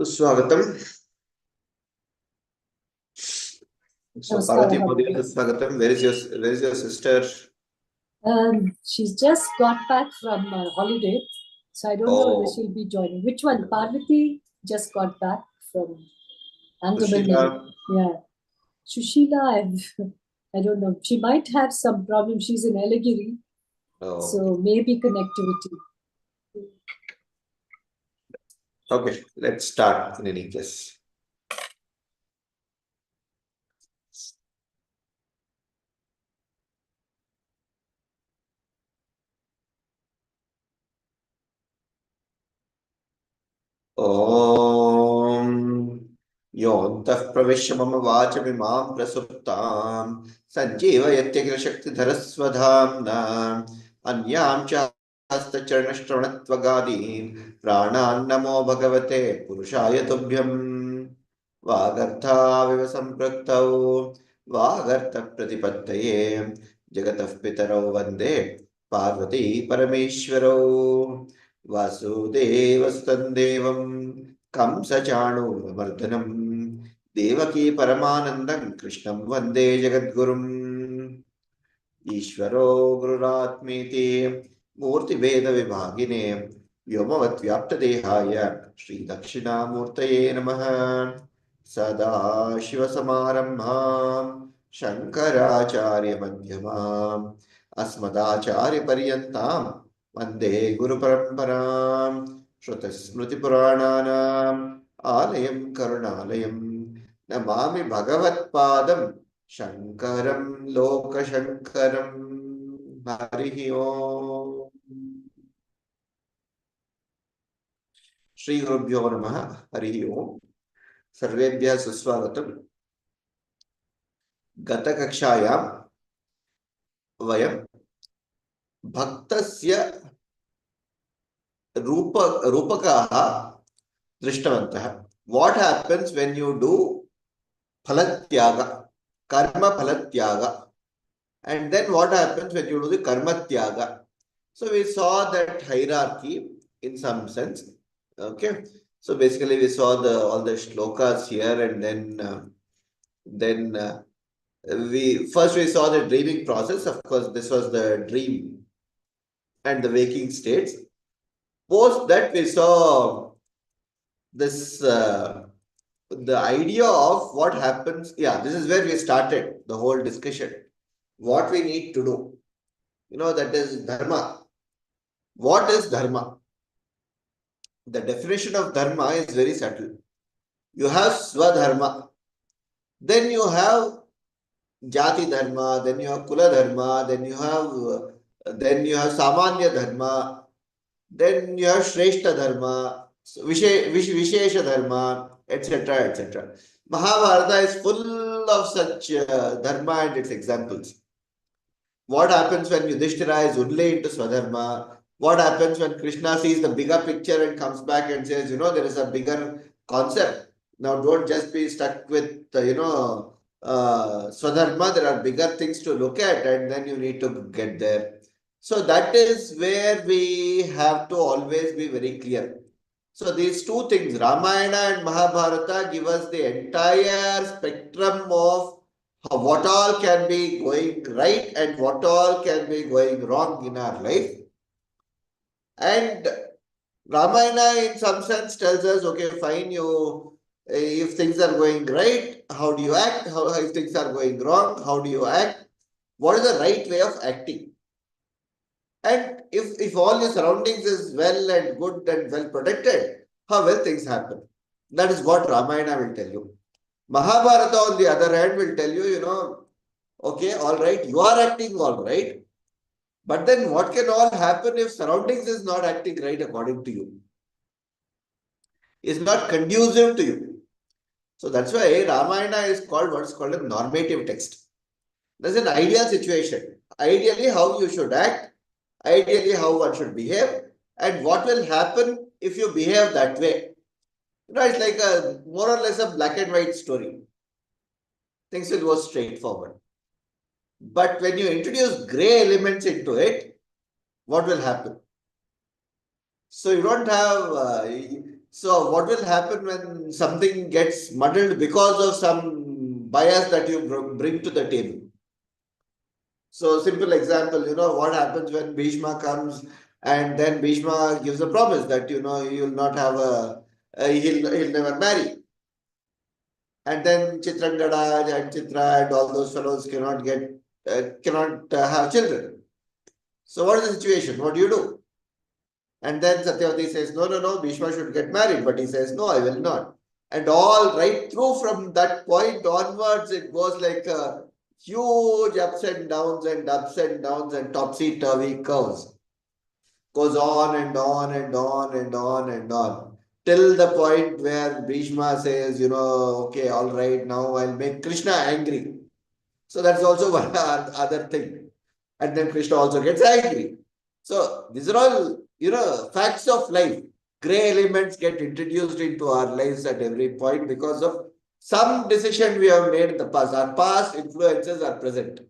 Swagatam. So, Parvati Modi, Swagatam. Where is your sister? She's just got back from holiday, so I don't know whether she'll be joining. Which one? Parvati just got back from Andaman. Yeah. Shushila, I don't know. She might have some problem. She's in Elagiri. So maybe connectivity. Okay, let's start in any case. Om Yontah Pravishya Mama Vachamimaam Prasuptam Sanjeevayatya Shakti-dharasvadhamna Anyam cha Hastacharnashtravanatvagadin Pranam Namo Bhagavate Purushaya Tubhyam Vagartha Vivasampraktau Vagartha Pratipattaye Jagatah Pitarau Vande Parvati Parameshwarau Vasudevasutandevam Kamsachanurmardhanam Devaki Paramanandam Krishnam Vande Jagadgurum Ishvaro Gururatmiti Murti Veda Vibhagine Vyomavat Vyapta Dehaya Sri Dakshinamurtaye Namaha Sada Shiva Samarambham Shankaracharya Madhyamam Asmadacharya Paryantam Vande Guru Paramparam Shrutasmriti Purananam Alayam Karunalayam Namami Bhagavat Padam Shankaram Loka Shankaram Harihi Om Shri Gurubhyo Namaha Harihi Om Sarvebhya Suswagatam Gata Kakshayam Vayam Bhaktasya Rupakaha Drishtavantah. What happens when you do Phalatyaga, Karma Phalatyaga? And then what happens when you do the Karma Tyaga? So we saw that hierarchy in some sense. Okay. So basically we saw all the shlokas here, and then we saw the dreaming process. Of course, this was the dream and the waking states. Post that we saw this the idea of what happens. Yeah, this is where we started the whole discussion. What we need to do, that is dharma. What is dharma? The definition of dharma is very subtle. You have swadharma, then you have jati dharma, then you have kula dharma, then you have samanya dharma, then you have shreshta dharma, vishesha dharma, etc., etc. Mahabharata is full of such dharma and its examples. What happens when Yudhishthira is only into swadharma? What happens when Krishna sees the bigger picture and comes back and says, there is a bigger concept. Now, don't just be stuck with, swadharma. There are bigger things to look at, and then you need to get there. So that is where we have to always be very clear. So these two things, Ramayana and Mahabharata, give us the entire spectrum of what all can be going right and what all can be going wrong in our life. And Ramayana in some sense tells us, okay, fine, if things are going right, how do you act? If things are going wrong, how do you act? What is the right way of acting? And if all your surroundings is well and good and well protected, how will things happen? That is what Ramayana will tell you. Mahabharata, on the other hand, will tell you, okay, all right, you are acting all right. But then what can all happen if surroundings is not acting right according to you? Is not conducive to you. So that's why Ramayana is called what's called a normative text. There's an ideal situation. Ideally, how you should act. Ideally, how one should behave. And what will happen if you behave that way? It's like a more or less a black and white story. Things will go straightforward. But when you introduce gray elements into it, what will happen? So you don't have. So what will happen when something gets muddled because of some bias that you bring to the table? So simple example, what happens when Bhishma comes and then Bhishma gives a promise that you'll not have he'll never marry. And then Chitrangada and Chitra and all those fellows cannot have children. So what is the situation? What do you do? And then Satyavati says, no, Bhishma should get married. But he says, no, I will not. And all right through from that point onwards, it goes like a huge ups and downs and ups and downs and topsy-turvy curves. Goes on and on and on and on and on. Till the point where Bhishma says, okay, all right, now I'll make Krishna angry. So that's also one other thing. And then Krishna also gets angry. So these are all, facts of life. Gray elements get introduced into our lives at every point because of some decision we have made in the past. Our past influences are present.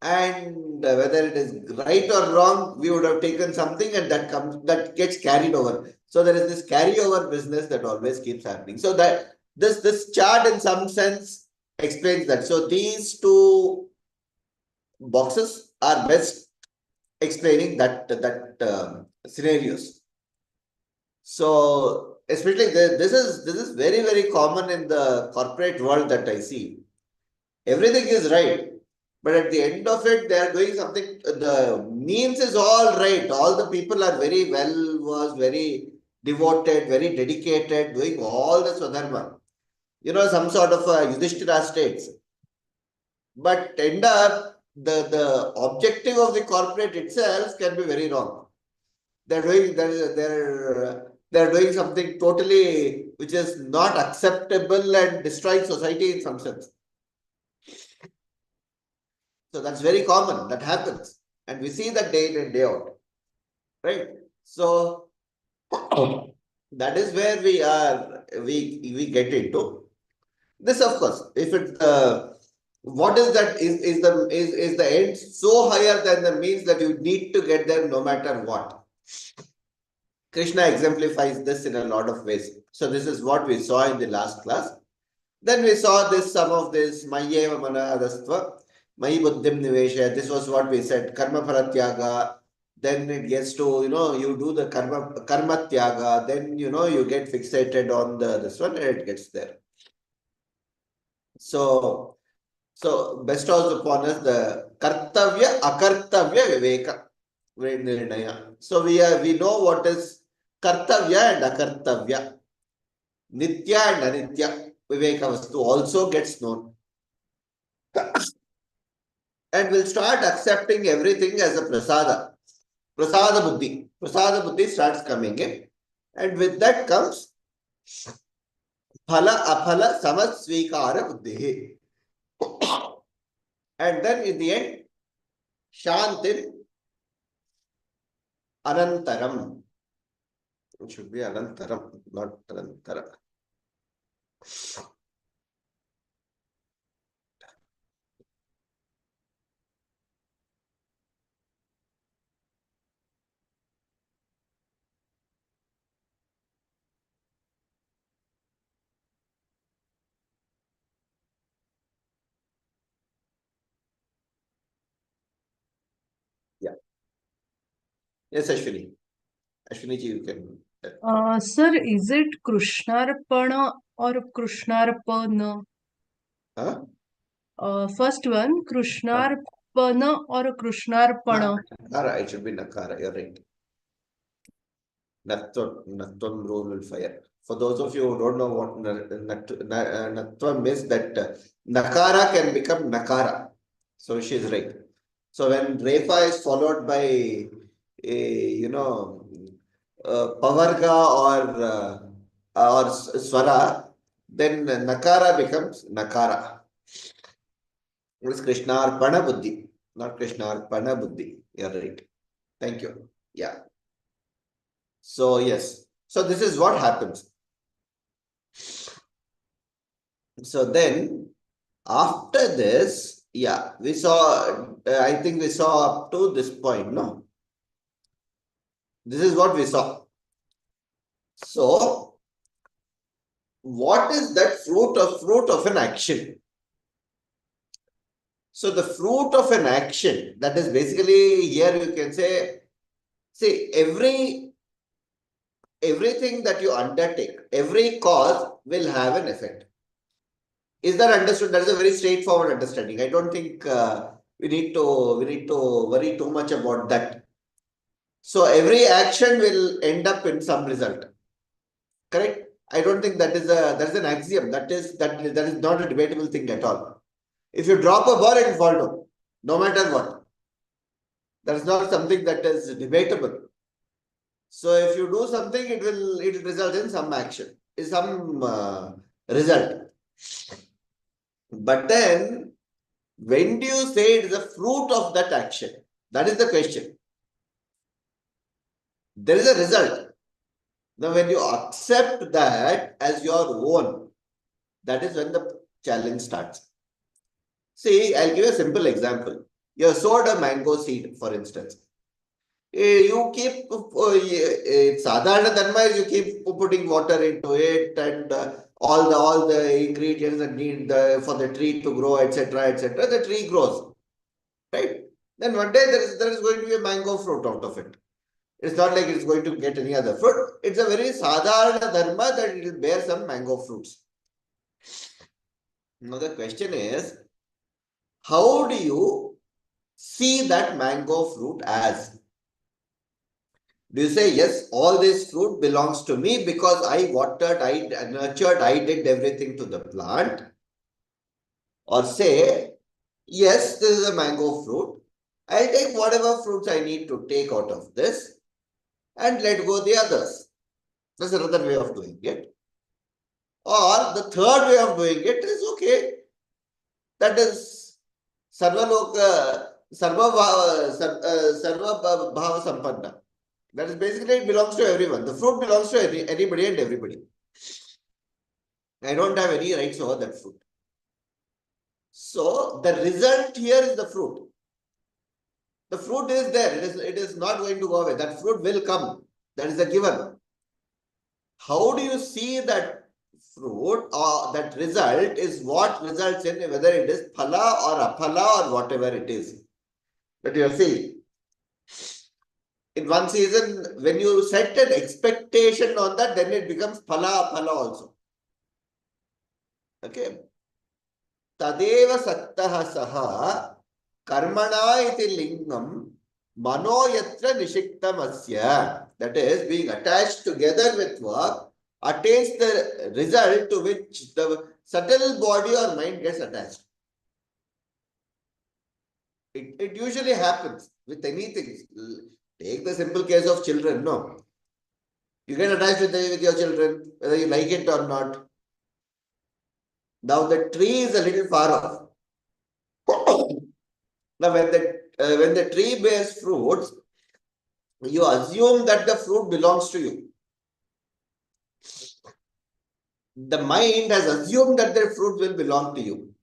And whether it is right or wrong, we would have taken something and that gets carried over. So there is this carryover business that always keeps happening. So that this chart in some sense explains that. So these two boxes are best explaining that scenarios. So especially this is very, very common in the corporate world that I see. Everything is right, but at the end of it, they are doing something. The means is all right. All the people are very well versed, very devoted, very dedicated, doing all the Swadharma. Some sort of a Yudhishthira states. But end up, the objective of the corporate itself can be very wrong. They're doing something totally which is not acceptable and destroying society in some sense. So that's very common. That happens. And we see that day in and day out. Right? So that is where we get into. This, of course, if it's what is that is the end so higher than the means that you need to get there no matter what. Krishna exemplifies this in a lot of ways. So this is what we saw in the last class. Then we saw some of this Mayeva Manadastva, Mayi Buddhim Nivesha. This was what we said, Karma Paratyaga. Then it gets to, you do the karma tyaga, then you get fixated on this one and it gets there. So bestows upon us the kartavya, akartavya, viveka, nirnaya. So we know what is kartavya and akartavya. Nitya and anitya, viveka vastu also gets known. And we'll start accepting everything as a prasada. Prasada buddhi. Prasada buddhi starts coming in. And with that comes phala aphala samasvikara buddhi. And then in the end, shantin anantaram. It should be anantaram, not anantara. Yeah. Yes, Ashwini. Ashwini ji, you can. Sir, is it Krishnarpana or Krishnarpana? Huh? First one, Krishnarpana or Krishnarpana? Nakara, it should be Nakara, you're right. Natvam rule will fire. For those of you who don't know what Natvam is, that Nakara can become Nakara. So she's right. So when Refa is followed by Pavarga or Swara, then Nakara becomes Nakara. It is Krishnarpana Buddhi, not Krishnarpana Buddhi. You're right. Thank you. Yeah. So yes. So this is what happens. So then after this, yeah, we saw, I think we saw up to this point, no? This is what we saw. So what is that fruit of an action? So the fruit of an action, that is basically here you can say, see, everything that you undertake, every cause will have an effect. Is that understood? That is a very straightforward understanding. I don't think we need to worry too much about that. So every action will end up in some result. Correct? I don't think that's an axiom. That is not a debatable thing at all. If you drop a ball, it will fall down, no matter what. That is not something that is debatable. So if you do something, it will result in some action, in some result. But then, when do you say it is a fruit of that action? That is the question. There is a result. Now, when you accept that as your own, that is when the challenge starts. See, I'll give you a simple example. You have sowed a mango seed, for instance. You keep, sadharana dharma is you keep putting water into it and all the ingredients that need for the tree to grow, etc., etc. The tree grows, right? Then one day there is going to be a mango fruit out of it. It's not like it's going to get any other fruit. It's a very sadharana dharma that it will bear some mango fruits. Now the question is, how do you see that mango fruit as? Do you say, yes, all this fruit belongs to me because I watered, I nurtured, I did everything to the plant? Or say, yes, this is a mango fruit. I'll take whatever fruits I need to take out of this and let go the others. That's another way of doing it. Or the third way of doing it is, okay, that is sarva bhava sampanna. That is basically, it belongs to everyone. The fruit belongs to anybody and everybody. I don't have any rights over that fruit. So the result here is the fruit. The fruit is there. It is not going to go away. That fruit will come. That is a given. How do you see that fruit or that result is what results in whether it is phala or aphala or whatever it is that you are seeing? In one season, when you set an expectation on that, then it becomes phala aphala also. Okay. Tadeva sattaha saha karmana iti lingam mano yatra nishiktamasya. That is, being attached together with work attains the result to which the subtle body or mind gets attached. It usually happens with anything. Take the simple case of children. No, you get attached with your children, whether you like it or not. Now the tree is a little far off. Now when the tree bears fruits, you assume that the fruit belongs to you. The mind has assumed that the fruit will belong to you.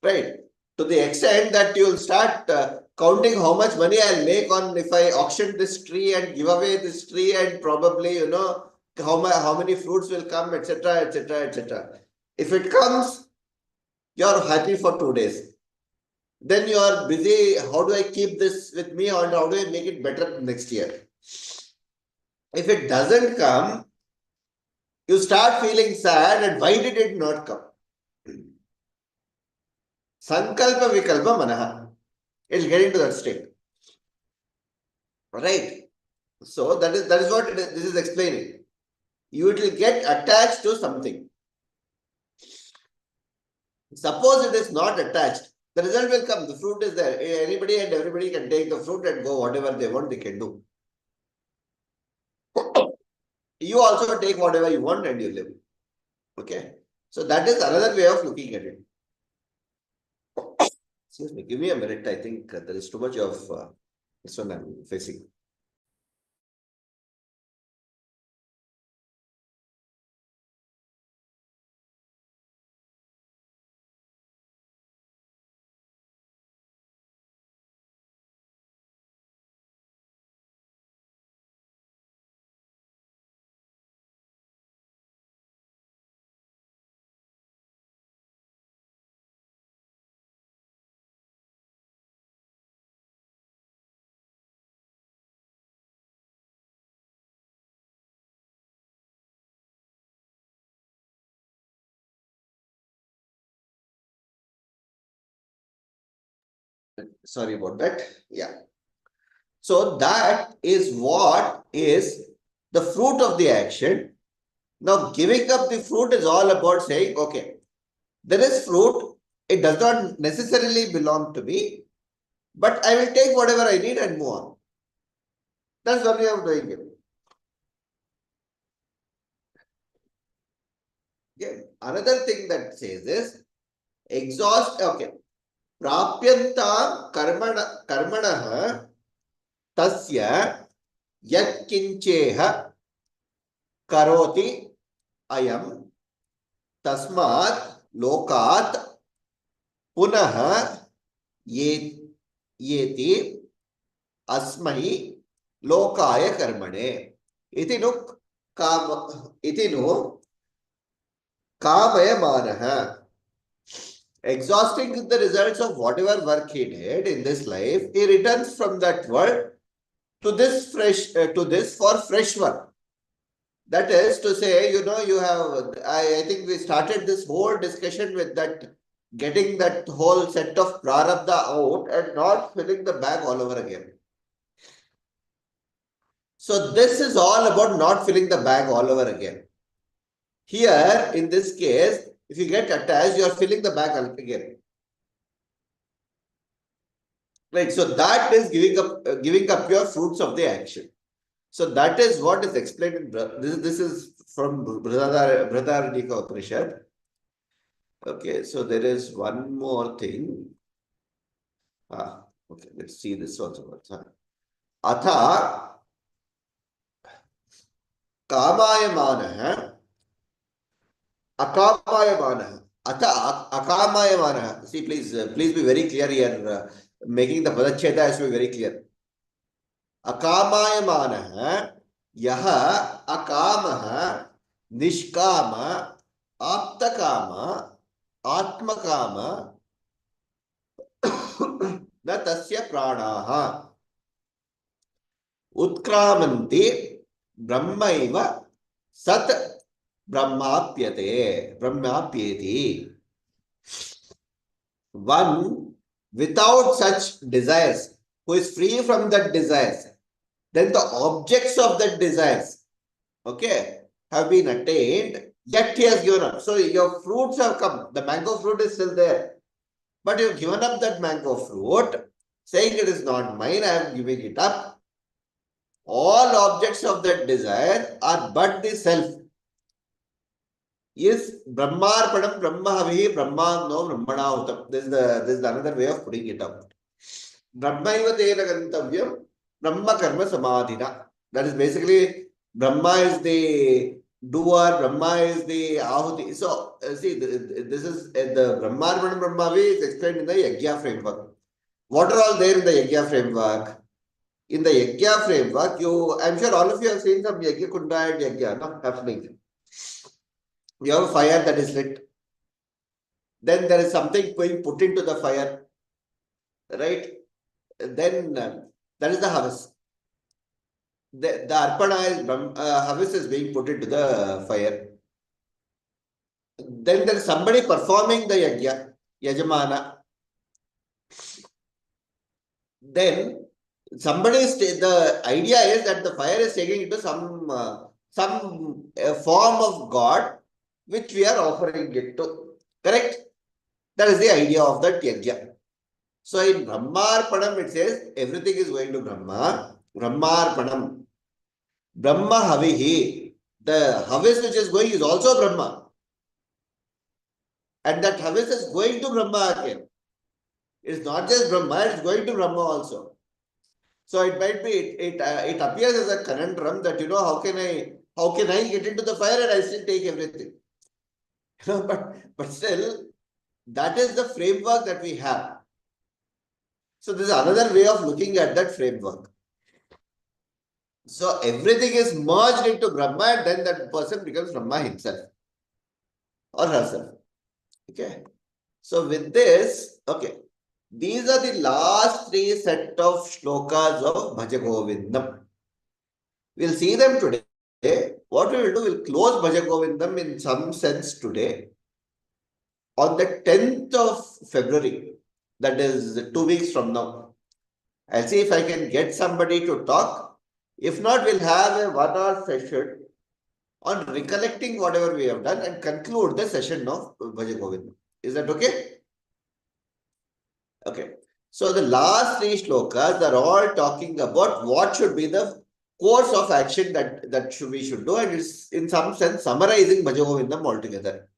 Right? To the extent that you will start counting how much money I'll make on if I auction this tree and give away this tree, and probably, how many fruits will come, etc., etc., etc. If it comes, you're happy for 2 days. Then you are busy. How do I keep this with me, or how do I make it better next year? If it doesn't come, you start feeling sad, and why did it not come? Sankalpa vikalpa manaha. It'll get into that state. Right? So that is what this is explaining. You will get attached to something. Suppose it is not attached, the result will come. The fruit is there. Anybody and everybody can take the fruit and go whatever they want, they can do. You also take whatever you want and you live. Okay. So that is another way of looking at it. Excuse me, give me a minute. I think there is too much of this one I'm facing. sorry about that. Yeah. So that is what is the fruit of the action. Now, giving up the fruit is all about saying, okay, there is fruit. It does not necessarily belong to me, but I will take whatever I need and move on. That's the way of doing it. Yeah. Another thing that says is exhaust. Okay. Prapyantam karmanah tasya yat kincheha karoti ayam tasmat lokat punah yeti asmai lokaya karmane iti nu kamayamanaha. Exhausting the results of whatever work he did in this life, he returns from that world to this for fresh work. That is to say, you have, I think we started this whole discussion with that, getting that whole set of prarabdha out and not filling the bag all over again. So this is all about not filling the bag all over again. Here, in this case, if you get attached, you are filling the bag again. Right. So that is giving up your fruits of the action. So that is what is explained in this is from Brihadaranyaka Upanishad. Okay, so there is one more thing. Okay, let's see this also. Atha kamayamana akamayamana. Atha akamayamana. See, please be very clear here. Making the padacheda has to be very clear. Akamayamana yaha akamaha nishkama aptakama atmakama na tasya pranaha utkramanti brahmaiva sat brahmapyati. One without such desires, who is free from that desires, then the objects of that desires, okay, have been attained, yet he has given up. So your fruits have come. The mango fruit is still there. But you've given up that mango fruit, saying it is not mine, I am giving it up. All objects of that desire are but the self. Is Brahmarpanam Brahmahavihi Brahmagno Brahmanahutam. This is another way of putting it up. Brahmaiva tena gantavyam Brahma karma samadhina. That is basically Brahma is the doer, Brahma is the ahuti. So see, this is the Brahmarpanam Brahmahavihi is explained in the Yajna framework. What are all there in the Yajna framework? In the Yajna framework, I'm sure all of you have seen some Yajna Kunda and Yajna happening. You have a fire that is lit. Then there is something being put into the fire. Right? Then that is the harvest. The arpana is harvest is being put into the fire. Then there is somebody performing the yajna, yajamana. Then somebody is the idea is that the fire is taking into some form of God, which we are offering it to. Correct? That is the idea of that yajna. So in Brahmarpanam it says everything is going to Brahma. Brahmarpanam. Brahma Havihi. The Havis which is going is also Brahma. And that Havis is going to Brahma again. It's not just Brahma, it's going to Brahma also. So it might be, it appears as a conundrum that, how can I get into the fire and I still take everything? But still, that is the framework that we have. So this is another way of looking at that framework. So everything is merged into Brahma and then that person becomes Brahma himself or herself. Okay. So with this, okay, these are the last three set of shlokas of Bhaja Govindam. We'll see them today. What we will do, we'll close Bhaja Govindam in some sense today. On the 10th of February, That is 2 weeks from now. I'll see if I can get somebody to talk. If not, we'll have a 1 hour session on recollecting whatever we have done and conclude the session of Bhaja Govindam. Is that okay? Okay. So the last 3 shlokas are all talking about what should be the course of action that we should do, and it's in some sense summarizing Bhaja Govindam altogether.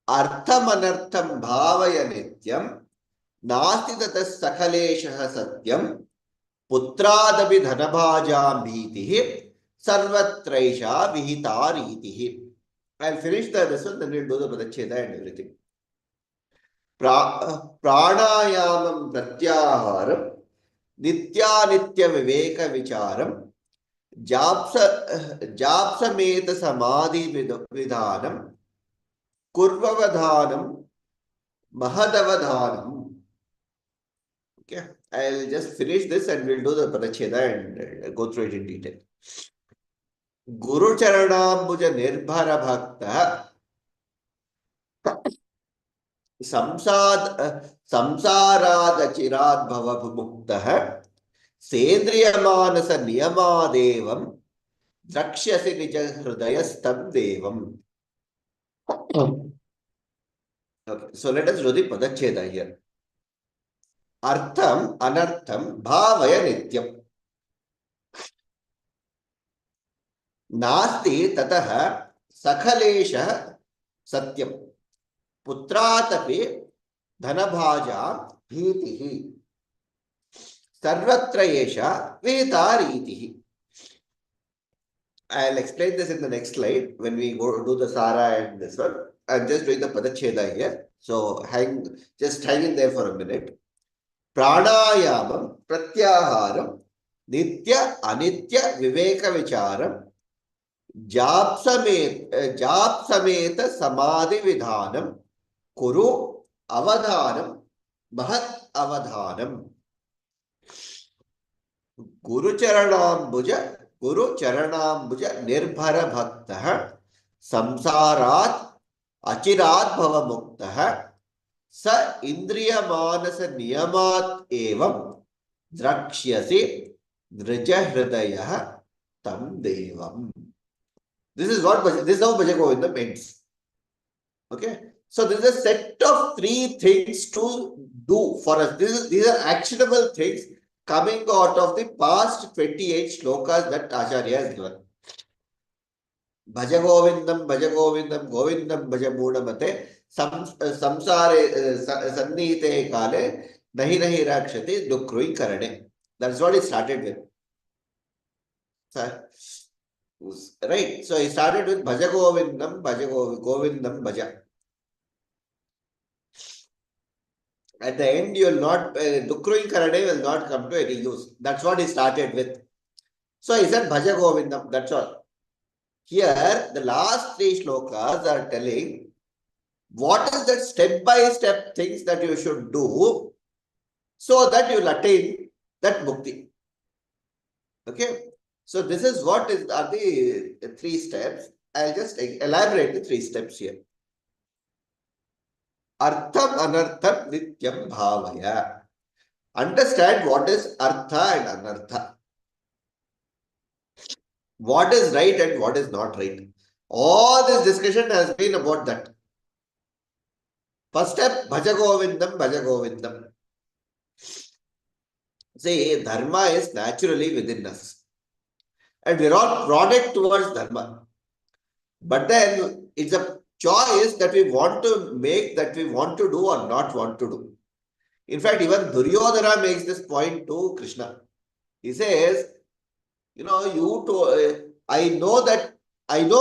Artham anartham bhavaya nityam nasti tatas sakhaleshah satyam putradapi dhanabhajam bhitihi sarvatraisha vihitaritihi. I'll finish this one, then we'll do the Padacheda and everything. Pranayamam pratyaharam nityanitya viveka vicharam japsameta samadhi vidhanam kurvavadhanam mahadavadhanam. Okay, I'll just finish this and we'll do the Padacheda and go through it in detail. Guru Charanambuja Nirbhara Bhakta Samsarad Chirad Bhava Mukta Sendriyamanasa Niyamadevam Drakshyasi Nija Hridayastam Devam. Okay, so let us do the Padacheda here. Artham Anartham Bhavaya Nityam. Nasti Tataha Sakhalesha Satyam. Putratapi Dhanabhaja Bhitihi. Sarvatrayesha Vedaritihi. I'll explain this in the next slide when we go do the Sara and this one. I'm just doing the Padacheda here. So just hang in there for a minute. Pranayamam Pratyaharam Nitya Anitya Viveka Vicharam Japsameta Samadhi Vidhanam Kuru Avadhanam Mahat Avadhanam. Guru Charanambuja Nirbhara Bhaktaha Samsarat Achirat Bhava Muktaha Sa Indriya Manasa Niyamat Evam Drakshyasi Drija Hridayah Tam Devam. This is how Bhaja Govindam ends. Okay. So this is a set of 3 things to do for us. These are actionable things coming out of the past 28 shlokas that Acharya has given. Bhaja Govindam, Govindam Bhaja Moodamate, Samsare Sannite Kale, Nahi Rakshati, Dukrui Karane. That's what he started with. Right. So he started with Bhaja Govindam, Govindam Bhaja. At the end, you will not, Dukrui Karane will not come to any use. That's what he started with. So he said Bhaja Govindam, that's all. Here, the last 3 shlokas are telling what is the step-by-step things that you should do so that you will attain that mukti. Okay. So this is what are the 3 steps. I'll just elaborate the 3 steps here. Artham Anartham Nityam Bhavaya. Understand what is Artha and Anartha. What is right and what is not right. All this discussion has been about that. First step, Bhaja Govindam. See, Dharma is naturally within us. And we're all prodded towards Dharma. But then it's a choice that we want to make, that we want to do or not want to do. In fact, even Duryodhana makes this point to Krishna. He says, I know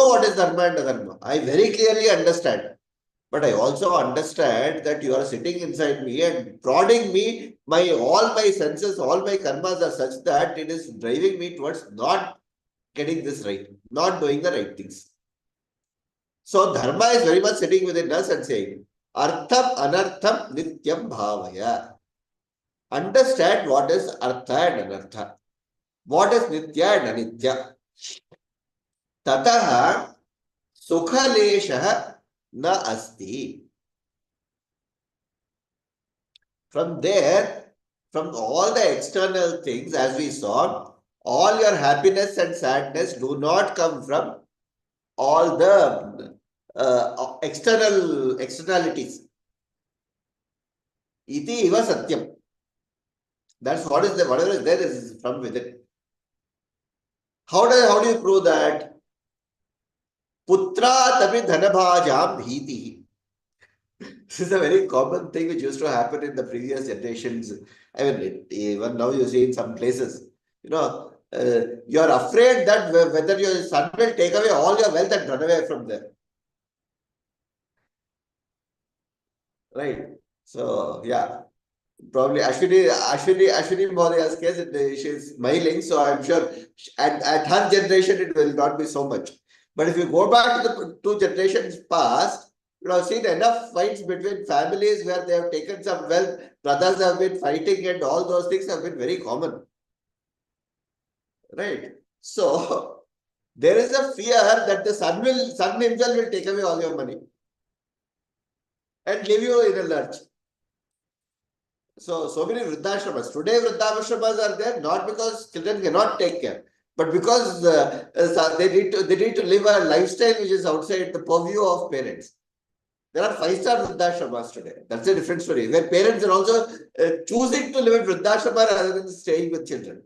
what is Dharma and Adharma. I very clearly understand. But I also understand that you are sitting inside me and prodding me. All my senses, all my karmas are such that it is driving me towards not getting this right, not doing the right things. So Dharma is very much sitting within us and saying, Artham Anartham Nityam Bhavaya. Understand what is Artha and Anartha. What is Nitya and Anitya. Tataha Sukhalesha Na Asti. From there, from all the external things, as we saw, all your happiness and sadness do not come from all the externalities. Iti iva satyam. That's what is there. Whatever is there is from within. How do you prove that? Putra tapi dhanabhajam bhiti. This is a very common thing which used to happen in the previous generations. I mean, even now you see in some places, you are afraid that whether your son will take away all your wealth and run away from there. Right? So, yeah. Probably Ashwini Mahoday's case, she's smiling, so I'm sure at her generation it will not be so much. But if you go back to the 2 generations past, you have seen enough fights between families where they have taken some wealth, brothers have been fighting, and all those things have been very common. Right? So there is a fear that the son himself will take away all your money and leave you in a lurch. So many vruddhashramas. Today vruddhashramas are there not because children cannot take care, but because they need to live a lifestyle which is outside the purview of parents. There are 5-star vruddhashramas today. That's a different story. Where parents are also choosing to live in vruddashrama rather than staying with children,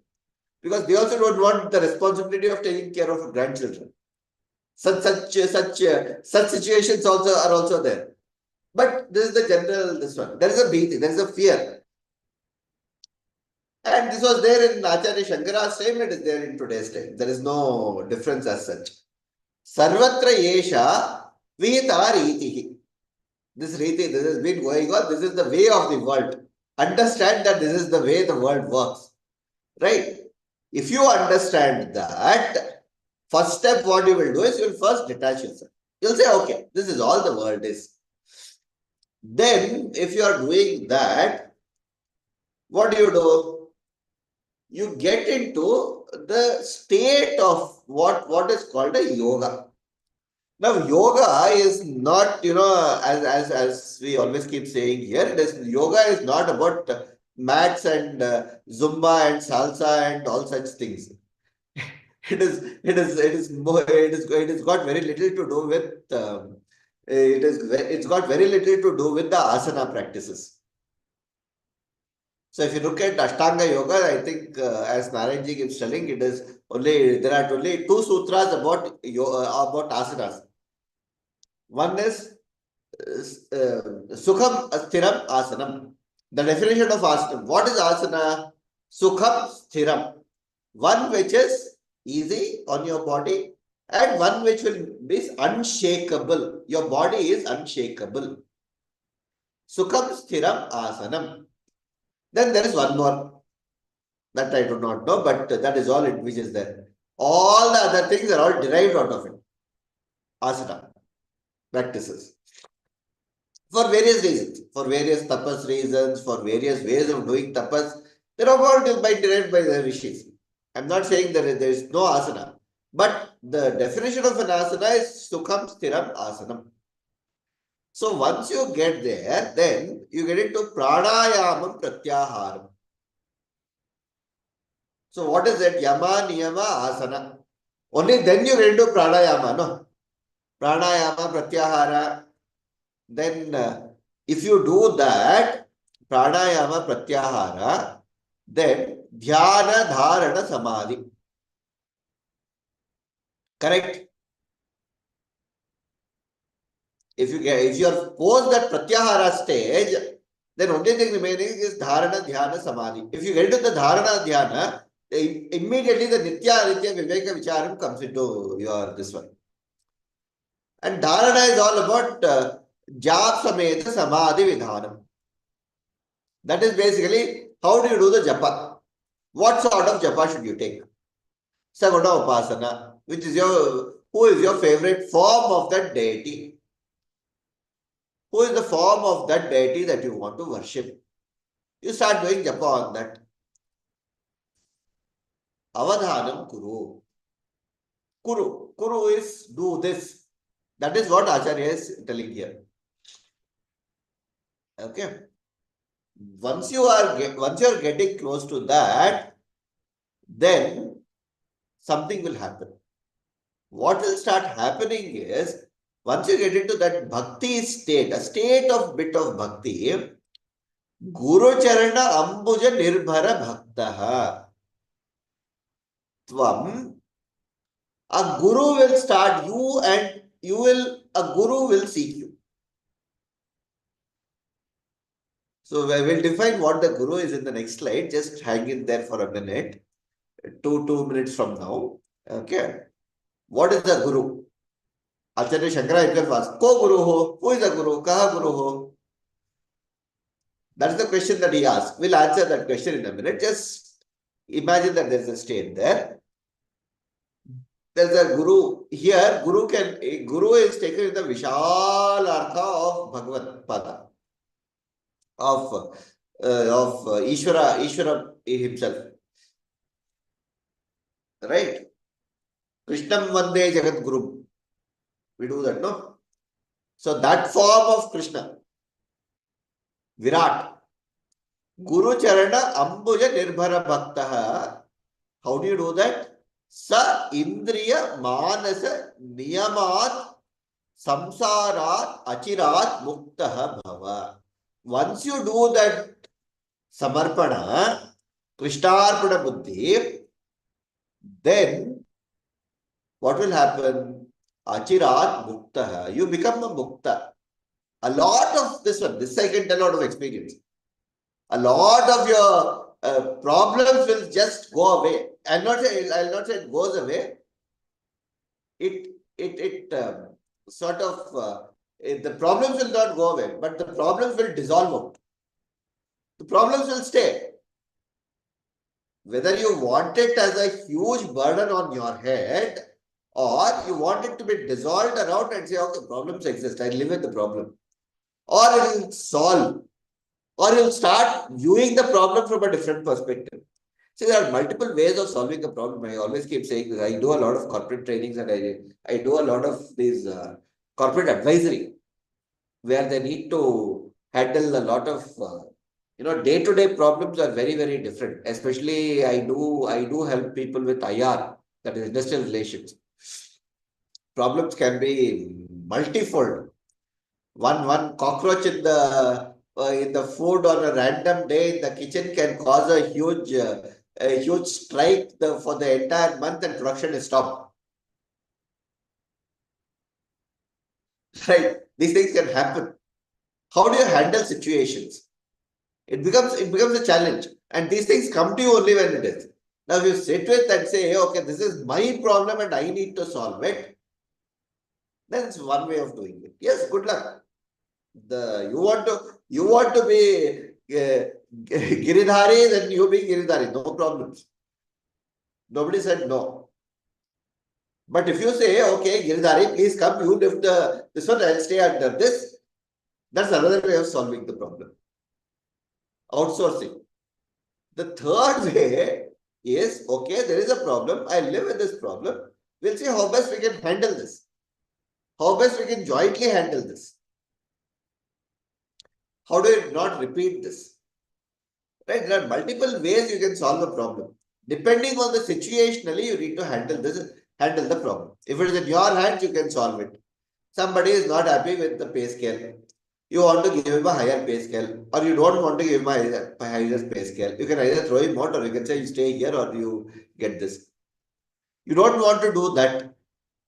because they also don't want the responsibility of taking care of grandchildren. Such situations are also there. But this is the general one. There is a bhiti, there is a fear. And this was there in Acharya Shankara's time, it is there in today's time. There is no difference as such. Sarvatra yesha vihita ritihi. This has been going on. This is the way of the world. Understand that this is the way the world works. Right? If you understand that, first step what you will do is you will first detach yourself. You'll say, okay, this is all the world is. Then, if you are doing that, what do? You get into the state of what is called a yoga. Now, yoga is not, as we always keep saying here, yoga is not about mats and zumba and salsa and all such things. It is got very little to do with it's got very little to do with the asana practices. So if you look at Ashtanga Yoga, I think as Narayanji keeps telling, there are only 2 sutras about asanas. One is Sukham Sthiram Asanam. The definition of asana. What is asana? Sukham Sthiram. One which is easy on your body and one which will be unshakable. Your body is unshakable. Sukham Sthiram Asanam. Then there is one more that I do not know, but that is all which is there. All the other things are all derived out of it. Asana practices. For various reasons, for various tapas reasons, for various ways of doing tapas, they are all derived by the rishis. I'm not saying that there is no asana, but the definition of an asana is sukham sthiram asanam. So once you get there, then you get into pranayamam pratyaharam. So what is that? Yama, niyama, asana. Only then you get into pranayama, no? Pranayama, pratyahara. Then if you do that, pranayama, pratyahara, then dhyana, dharana, samadhi. Correct? If you are post that pratyahara stage, then only thing remaining is dharana, dhyana, samadhi. If you get into the dharana, dhyana, immediately the nitya, anitya, viveka, vicharam comes into your this one. And dharana is all about jap sameta samadhi vidhanam. That is basically how do you do the japa? What sort of japa should you take? Saguna upasana, who is your favorite form of that deity? Who is the form of that deity that you want to worship? You start doing japa on that. Avadhanam kuru. Kuru is do this. That is what Acharya is telling here. Okay. Once you are getting close to that, then something will happen. What will start happening is, once you get into that bhakti state, a state of bit of bhakti, Guru Charana Ambuja Nirbhara Bhaktaha. Tvam, a guru will start you and a guru will seek you. So I will define what the guru is in the next slide. Just hang in there for a minute. 2 minutes from now. Okay. What is the guru? Acharya Shankara himself asked, Ko guru ho? Who is the guru? Kaha guru ho? That's the question that he asked. We'll answer that question in a minute. Just imagine that there's a state there. There's a guru. Here, guru is taken in the Vishal Artha of Bhagavad Pada, of Ishvara himself. Right? Krishnam Vande Jagat Guru. We do that, no? So that form of Krishna, Virat, Guru Charana Ambuja Nirbhara Bhaktaha. How do you do that? Sa Indriya Manasa Niyamat Samsarat Achirat Muktaha Bhava. Once you do that Samarpana, Krishnarpana Buddhi, then what will happen? Achirat Muktaha. You become a Mukta. A lot of this I can tell out of experience. A lot of your problems will just go away. I'll not say it goes away. The problems will not go away, but the problems will dissolve out. The problems will stay. Whether you want it as a huge burden on your head, or you want it to be dissolved around and say, okay, problems exist, I live with the problem. Or it will solve. Or you'll start viewing the problem from a different perspective. See, there are multiple ways of solving a problem. I always keep saying this. I do a lot of corporate trainings and I do a lot of these corporate advisory where they need to handle a lot of day-to-day problems are very, very different. Especially I do help people with IR, that is industrial relations. Problems can be multifold. One cockroach in the food on a random day in the kitchen can cause a huge strike for the entire month, and production is stopped. Right? These things can happen. How do you handle situations? It becomes a challenge, and these things come to you only when it is. Now, if you sit with and say, okay, this is my problem and I need to solve it, then it's one way of doing it. Yes, good luck. You want to be Giridhari, then you be Giridhari, no problems. Nobody said no. But if you say, okay, Giridhari, please come, you lift this one, I'll stay under this, that's another way of solving the problem. Outsourcing. The third way is, okay, there is a problem, I live with this problem, we'll see how best we can handle this. How best we can jointly handle this. How do you not repeat this? Right? There are multiple ways you can solve a problem. Depending on the situationally, you need to handle the problem. If it is in your hands, you can solve it. Somebody is not happy with the pay scale. You want to give him a higher pay scale, or you don't want to give him a higher pay scale. You can either throw him out, or you can say you stay here, or you get this. You don't want to do that.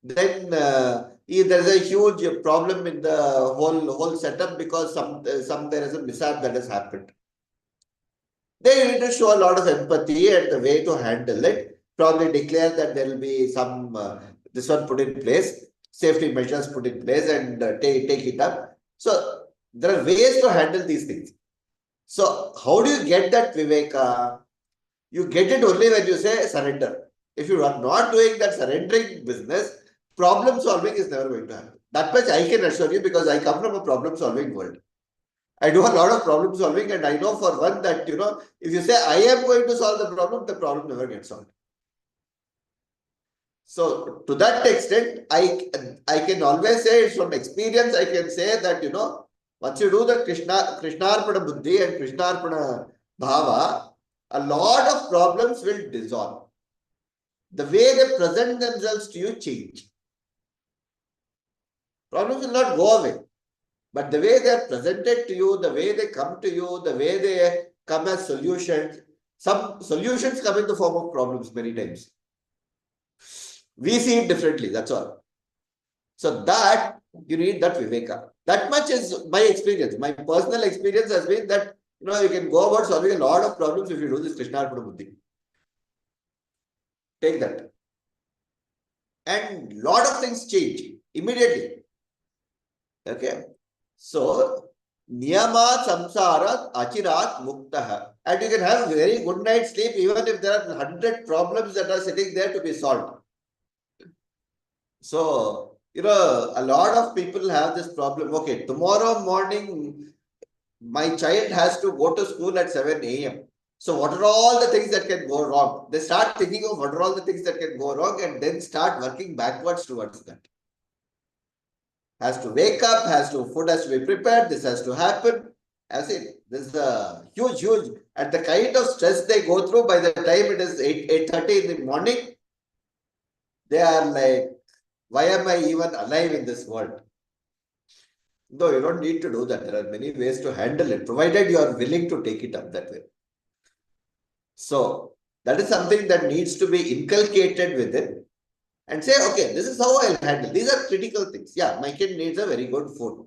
Then there is a huge problem in the whole setup because there is a mishap that has happened. Then you need to show a lot of empathy and the way to handle it. Probably declare that there will be some this one put in place, safety measures put in place, and take it up. So there are ways to handle these things. So how do you get that viveka? You get it only when you say surrender. If you are not doing that surrendering business, problem solving is never going to happen. That much I can assure you, because I come from a problem solving world. I do a lot of problem solving, and I know for one that, if you say I am going to solve the problem never gets solved. So to that extent, I can always say from experience, I can say that, Once you do the Krishnarpana Buddhi and Krishnarpana Bhava, a lot of problems will dissolve. The way they present themselves to you change. Problems will not go away. But the way they are presented to you, the way they come to you, the way they come as solutions, some solutions come in the form of problems many times. We see it differently, that's all. So that, you need that viveka. That much is my experience. My personal experience has been that, you can go about solving a lot of problems if you do this Krishnarpana Buddhi. Take that. And lot of things change immediately. Okay. So, Niyama Samsara Achirat Muktaha. And you can have very good night's sleep even if there are 100 problems that are sitting there to be solved. So, a lot of people have this problem. Okay, tomorrow morning, my child has to go to school at 7 a.m. So, what are all the things that can go wrong? They start thinking of what are all the things that can go wrong and then start working backwards towards that. Has to wake up, food has to be prepared, this has to happen. As in, this is a huge, and the kind of stress they go through by the time it is 8:30 in the morning, they are like, why am I even alive in this world? No, you don't need to do that. There are many ways to handle it, provided you are willing to take it up that way. So, that is something that needs to be inculcated within. And say, okay, this is how I'll handle. These are critical things. Yeah, my kid needs a very good food.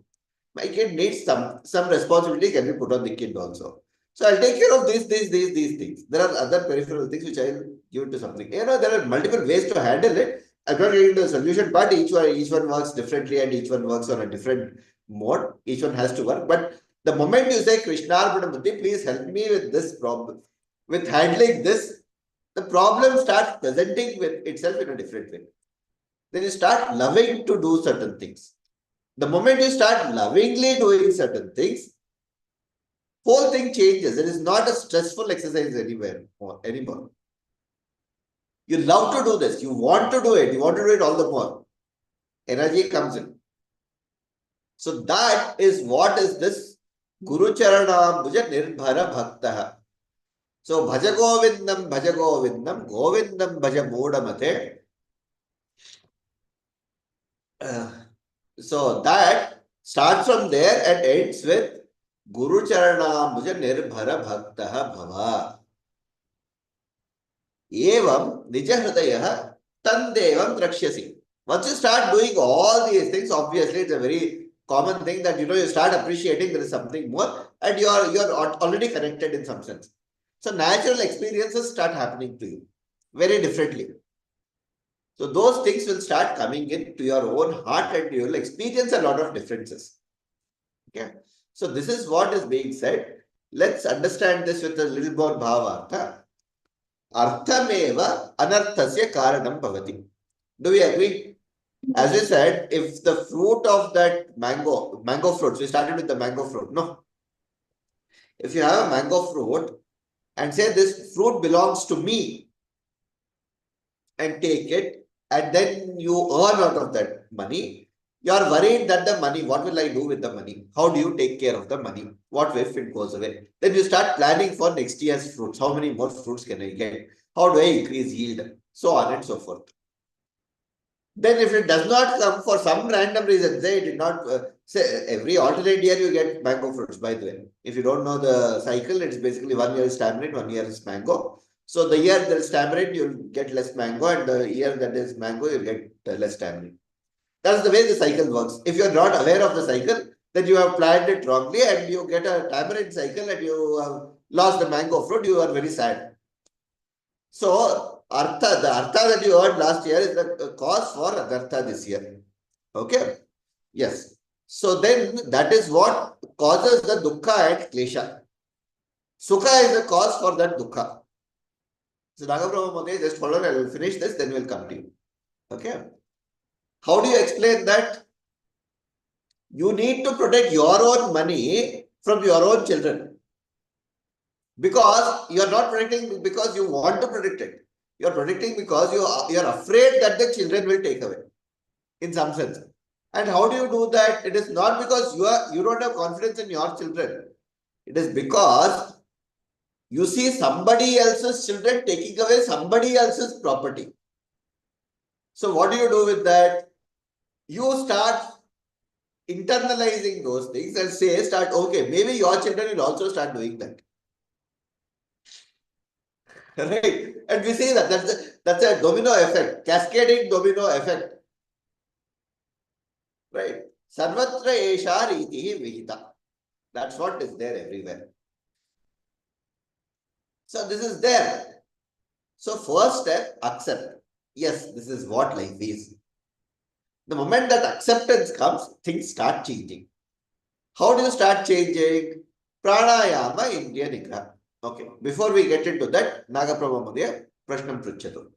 My kid needs some responsibility can be put on the kid also. So I'll take care of these things. There are other peripheral things which I'll give to something. There are multiple ways to handle it. I'm not getting into the solution part. Each one works differently and each one works on a different mode. Each one has to work. But the moment you say, Krishnarpana Buddhi, please help me with this problem, with handling this, the problem starts presenting with itself in a different way. Then you start loving to do certain things. The moment you start lovingly doing certain things, whole thing changes. It is not a stressful exercise anymore. You love to do this. You want to do it. You want to do it all the more. Energy comes in. So that is what is this Guru Charana Bhuja Nirbhara Bhaktaha. So Bhaja Govindam, Govindam Bhaja Modamate. So that starts from there and ends with Guru Charana Bhuja Nirbhara Bhaktaha Bhava. Evam Nija Hridayaha Tandevam Trakshyasi. Once you start doing all these things, obviously it's a very common thing that you start appreciating there is something more and you are already connected in some sense. So natural experiences start happening to you very differently. So those things will start coming into your own heart and you will experience a lot of differences. Okay. So this is what is being said. Let's understand this with a little more bhavartha. Arthameva anarthasya karanam bhavati. Do we agree? As we said, if the fruit of that mango fruits, we started with the mango fruit. No. If you have a mango fruit and say this fruit belongs to me and take it and then you earn out of that money, you are worried that the money, what will I do with the money? How do you take care of the money? What if it goes away? Then you start planning for next year's fruits. How many more fruits can I get? How do I increase yield? So on and so forth. Then if it does not come for some random reason, say it did not, say every alternate year you get mango fruits, by the way. If you don't know the cycle, it's basically 1 year is tamarind, 1 year is mango. So the year there is tamarind, you'll get less mango and the year that is mango, you'll get less tamarind. That's the way the cycle works. If you're not aware of the cycle, then you have planned it wrongly and you get a tamarind cycle and you have lost the mango fruit, you are very sad. So, the artha that you earned last year is the cause for anartha this year. Okay? Yes. So then that is what causes the dukkha and klesha. Sukha is the cause for that dukkha. So Nagabrahma, just hold on, I will finish this, then we'll come to you. Okay? How do you explain that? You need to protect your own money from your own children. Because you are not protecting because you want to protect it. You are protecting because you are afraid that the children will take away. In some sense. And how do you do that? It is not because you don't have confidence in your children. It is because you see somebody else's children taking away somebody else's property. So what do you do with that? You start internalizing those things and start, okay, maybe your children will also start doing that. Right? And we see that that's a domino effect, cascading domino effect. Right? Sarvatra esha ritihi vihita. That's what is there everywhere. So this is there. So first step, accept. Yes, this is what life is. The moment that acceptance comes, things start changing. How do you start changing? Pranayama, Indriya Nigraha. Okay, before we get into that, Nagaprabha Madhya, Prashnam Pruchhatu.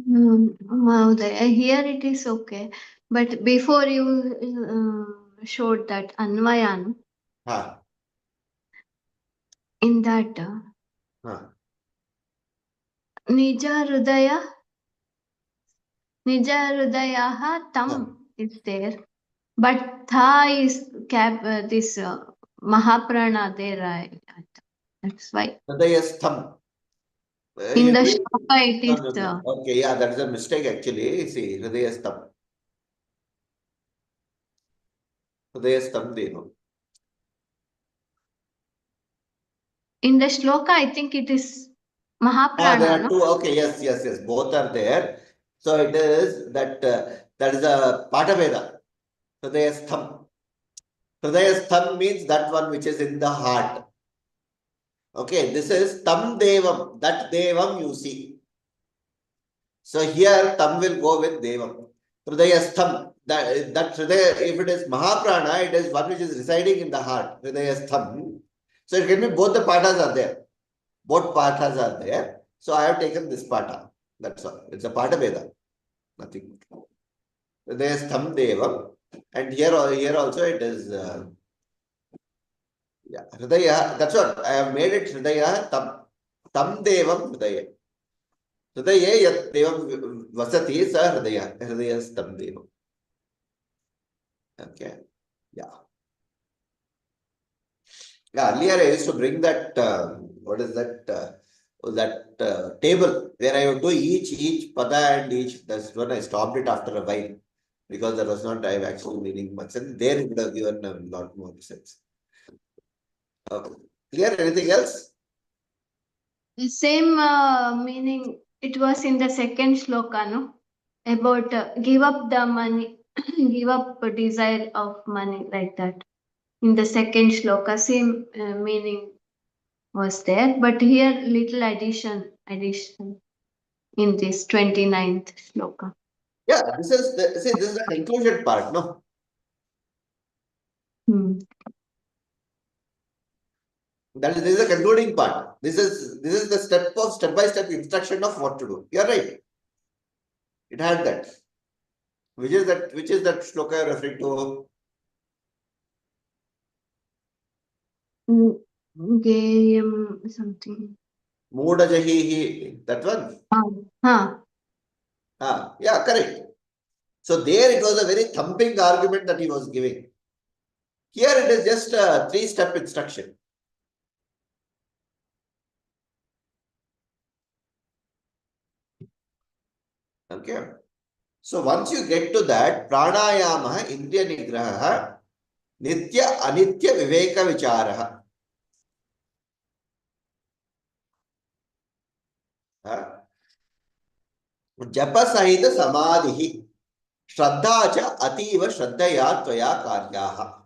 Mahodaya, here it is okay. But before you showed that Anvayan, Ha, in that ha. Nija Hrudayaha Tam is there. But Tha is this Mahaprana there. That's why. Hridayastham. In You the do? shloka it No, is. no, no. Okay, yeah, that is a mistake actually. See, Hridayastham. Hridayastham Deno. In the shloka, I think it is There Mahaprana, are no? two. Okay, yes. Both are there. So it is that that is a Patabeda. Hridayastham. Hridayastham means that one which is in the heart. Okay, this is Tam Devam. That Devam you see. So here Tam will go with Devam. Hridayastham. That Hridaya, if it is Mahaprana, it is one which is residing in the heart. Hridayastham. So it can be both the pathas are there. Both pathas are there. So I have taken this patha. That's all. It's a Pata Veda. Nothing. Hridayastham Devam. And here also it is yeah, Hridaya. That's what I have made it Hridaya Tam Devam Hridaya. Hridaye yat devam vasati sa hridayastam devam. Okay. Yeah. Yeah, earlier I used to bring that, what is that, table where I would do each pada and each, that's when I stopped it after a while because that was not, I have actually meaning much and there it would have given a lot more sense. Okay. Clear? Anything else? The same meaning it was in the second shloka, no? About give up the money, give up a desire of money, like that. In the second shloka, same meaning was there, but here little addition in this 29th shloka. Yeah, this is the conclusion part, no? Hmm. This is the concluding part. This is the step-by-step instruction of what to do. You're right. It had that. Which is that shloka you're referring to? Gayam something. Moodajahihi. That one? Huh. Yeah, correct. So there it was a very thumping argument that he was giving. Here it is just a 3-step instruction. Okay. So once you get to that, pranayama, indriya nigraha, nitya anitya viveka vicharaha. Japa sahita samadhi. Shraddha cha ativa shraddhaya tvaya karyaha.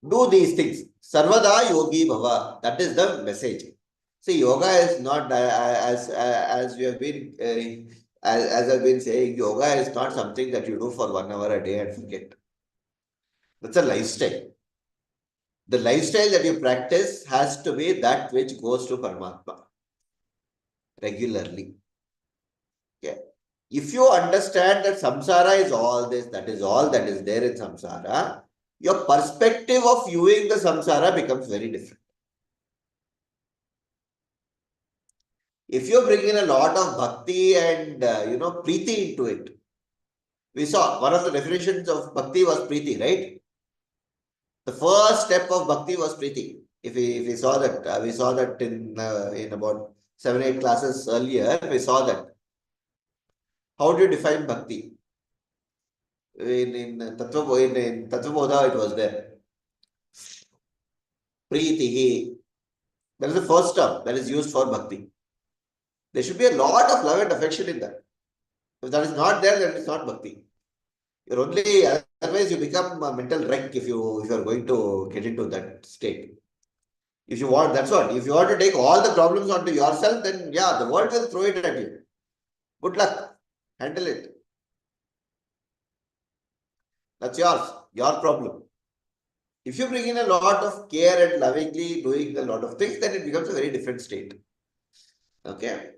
Do these things. Sarvada yogi bhava. That is the message. See, yoga is not as we have been as I've been saying. Yoga is not something that you do for 1 hour a day and forget. That's a lifestyle. The lifestyle that you practice has to be that which goes to Paramatma regularly. Okay. If you understand that samsara is all this, that is all that is there in samsara, your perspective of viewing the samsara becomes very different. If you bring in a lot of bhakti and preeti into it, we saw one of the definitions of bhakti was preeti, right? The first step of bhakti was preeti. If we saw that, we saw that in about 7-8 classes earlier, we saw that. How do you define bhakti? In Tattvabodha, it was there. Preetihi. That is the first term that is used for bhakti. There should be a lot of love and affection in that. If that is not there, then it's not bhakti. You're only, otherwise you become a mental wreck if you are going to get into that state. If you want, that's what. If you want to take all the problems onto yourself, then yeah, the world will throw it at you. Good luck. Handle it. That's yours, your problem. If you bring in a lot of care and lovingly doing a lot of things, then it becomes a very different state. Okay.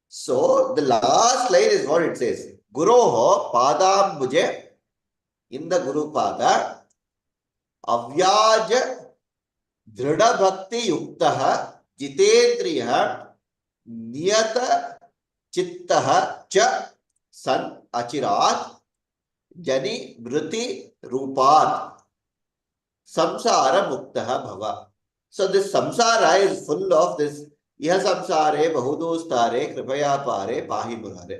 So the last line is what it says. Guroho padambuje, in the Guru Pada, Avyaja Dhrida Bhakti Yuktaha Jitendriya Niyata Chittaha Cha San Achirat Jani Vritti Rupat Samsara Muktaha Bhava. So this samsara is full of this Iha samsare bahudostare kripaya pare pahi murare.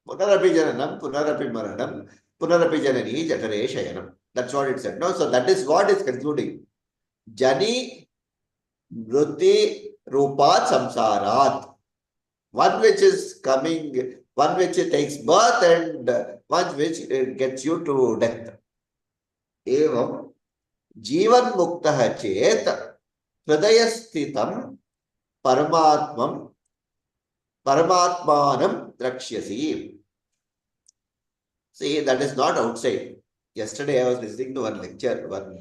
Punarapi jananam, punarapi maranam, punarapi janani jatare shayanam. That's what it said. No, so that is what is concluding. Jani vritti rupat samsarat. One which is coming, one which takes birth and one which gets you to death. Evam जीवन मुक्तः चेत हृदय स्थितं परमात्मानं द्रक्ष्यसि. See, that is not outside. Yesterday I was listening to one lecture, one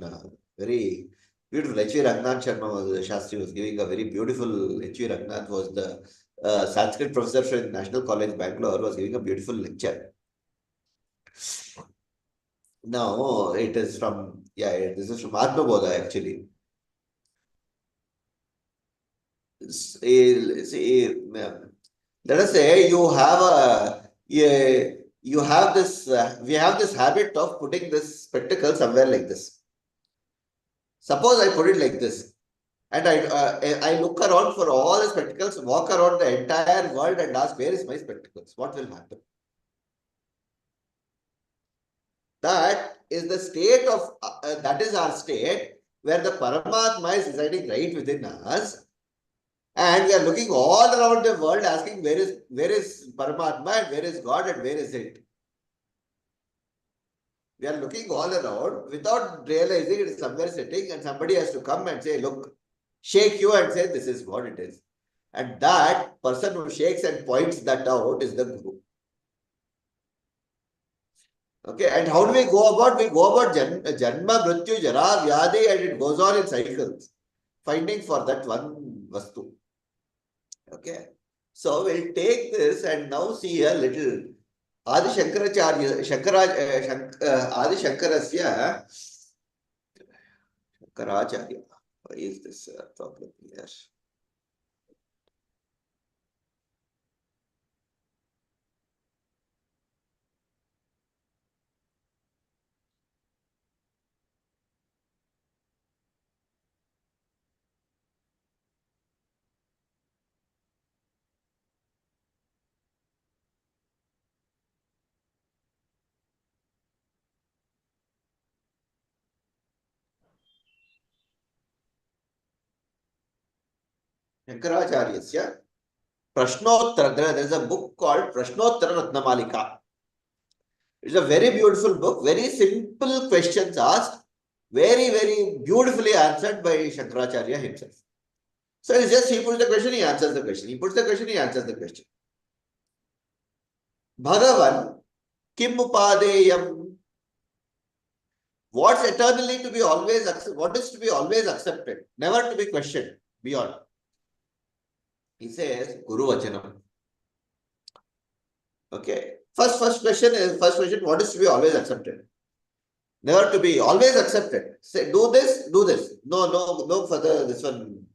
very beautiful. H.V. Rangnath Sharma Shastri was giving a very beautiful. H.V. Rangnath was the Sanskrit professor from National College, Bangalore, was giving a beautiful lecture. No, it is from, this is from Atma Bodha actually. See, let us say you have we have this habit of putting this spectacle somewhere like this. Suppose I put it like this, and I look around for all the spectacles, walk around the entire world and ask, where is my spectacles? What will happen? That is the state of, that is our state where the Paramatma is residing right within us. And we are looking all around the world asking where is Paramatma and where is God and where is it? We are looking all around without realizing it is somewhere sitting, and somebody has to come and say, look, shake you and say this is what it is. And that person who shakes and points that out is the Guru. Okay, and how do we go about? We go about Janma, Mrityu, Jara, Vyadi, and it goes on in cycles, finding for that one Vastu. Okay, so we'll take this and now see a little Adi Shankaracharya, Adi Shankarasya, Shankaracharya. Why is this problem here? Shankaracharyasya Prashnottara. There is a book called Prashnottara Ratnamalika. It's a very beautiful book, very simple questions asked, very, very beautifully answered by Shankaracharya himself. So it's just he puts the question, he answers the question. He puts the question, he answers the question. Bhagavan Kim Upadeyam. What's eternally to be always accepted? What is to be always accepted? Never to be questioned beyond. He says Guru Vachanam. Okay. First question, what is to be always accepted? Never to be always accepted. Say, do this, do this. No further, this one.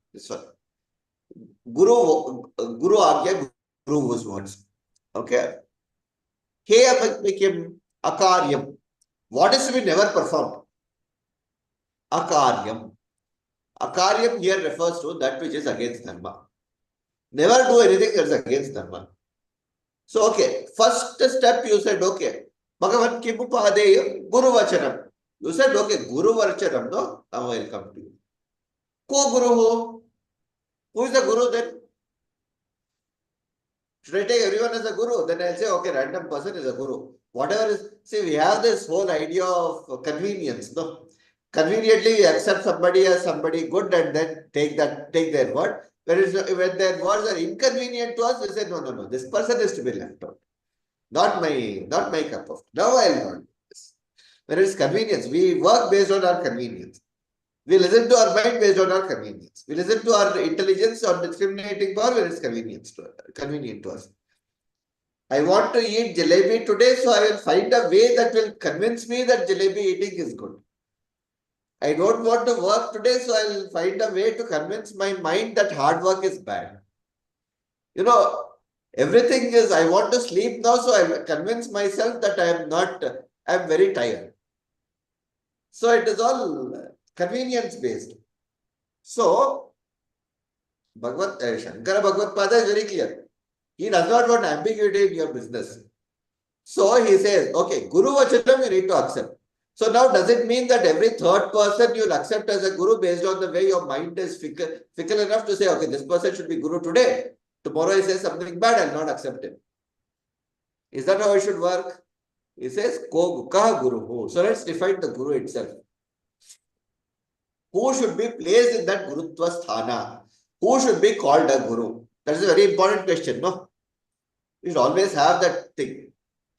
Guru Agya, Guru was words. Okay. He became Akaryam. What is to be never performed? Akaryam. Akaryam here refers to that which is against Dharma. Never do anything that is against Dharma. So, okay, first step you said, okay, Bhagavan Kimupadeya Guru Vachanam. You said, okay, Guru Vachanam, no? Now I will come to you. Ko Guru ho? Who is the Guru then? Should I take everyone as a Guru? Then I'll say, okay, random person is a Guru. Whatever is, see, we have this whole idea of convenience, no? Conveniently, we accept somebody as somebody good and then take their word. When their words are inconvenient to us, we say, no, this person is to be left out. Not my cup of tea. Now I'll not do this. When it's convenience, we work based on our convenience. We listen to our mind based on our convenience. We listen to our intelligence or discriminating power when it's convenient to us. I want to eat jalebi today, so I will find a way that will convince me that jalebi eating is good. I don't want to work today, so I will find a way to convince my mind that hard work is bad. You know, everything is, I want to sleep now, so I convince myself that I am very tired. So it is all convenience based. So, Shankara Bhagavad Pada is very clear. He does not want ambiguity in your business. So he says, okay, Guru Vachanam you need to accept. So now does it mean that every third person you'll accept as a Guru based on the way your mind is fickle enough to say, okay, this person should be Guru today. Tomorrow he says something bad, I'll not accept him. Is that how it should work? He says, Kaha Guru Ho. So let's define the Guru itself. Who should be placed in that Gurutva Sthana? Who should be called a Guru? That is a very important question, no? You should always have that thing.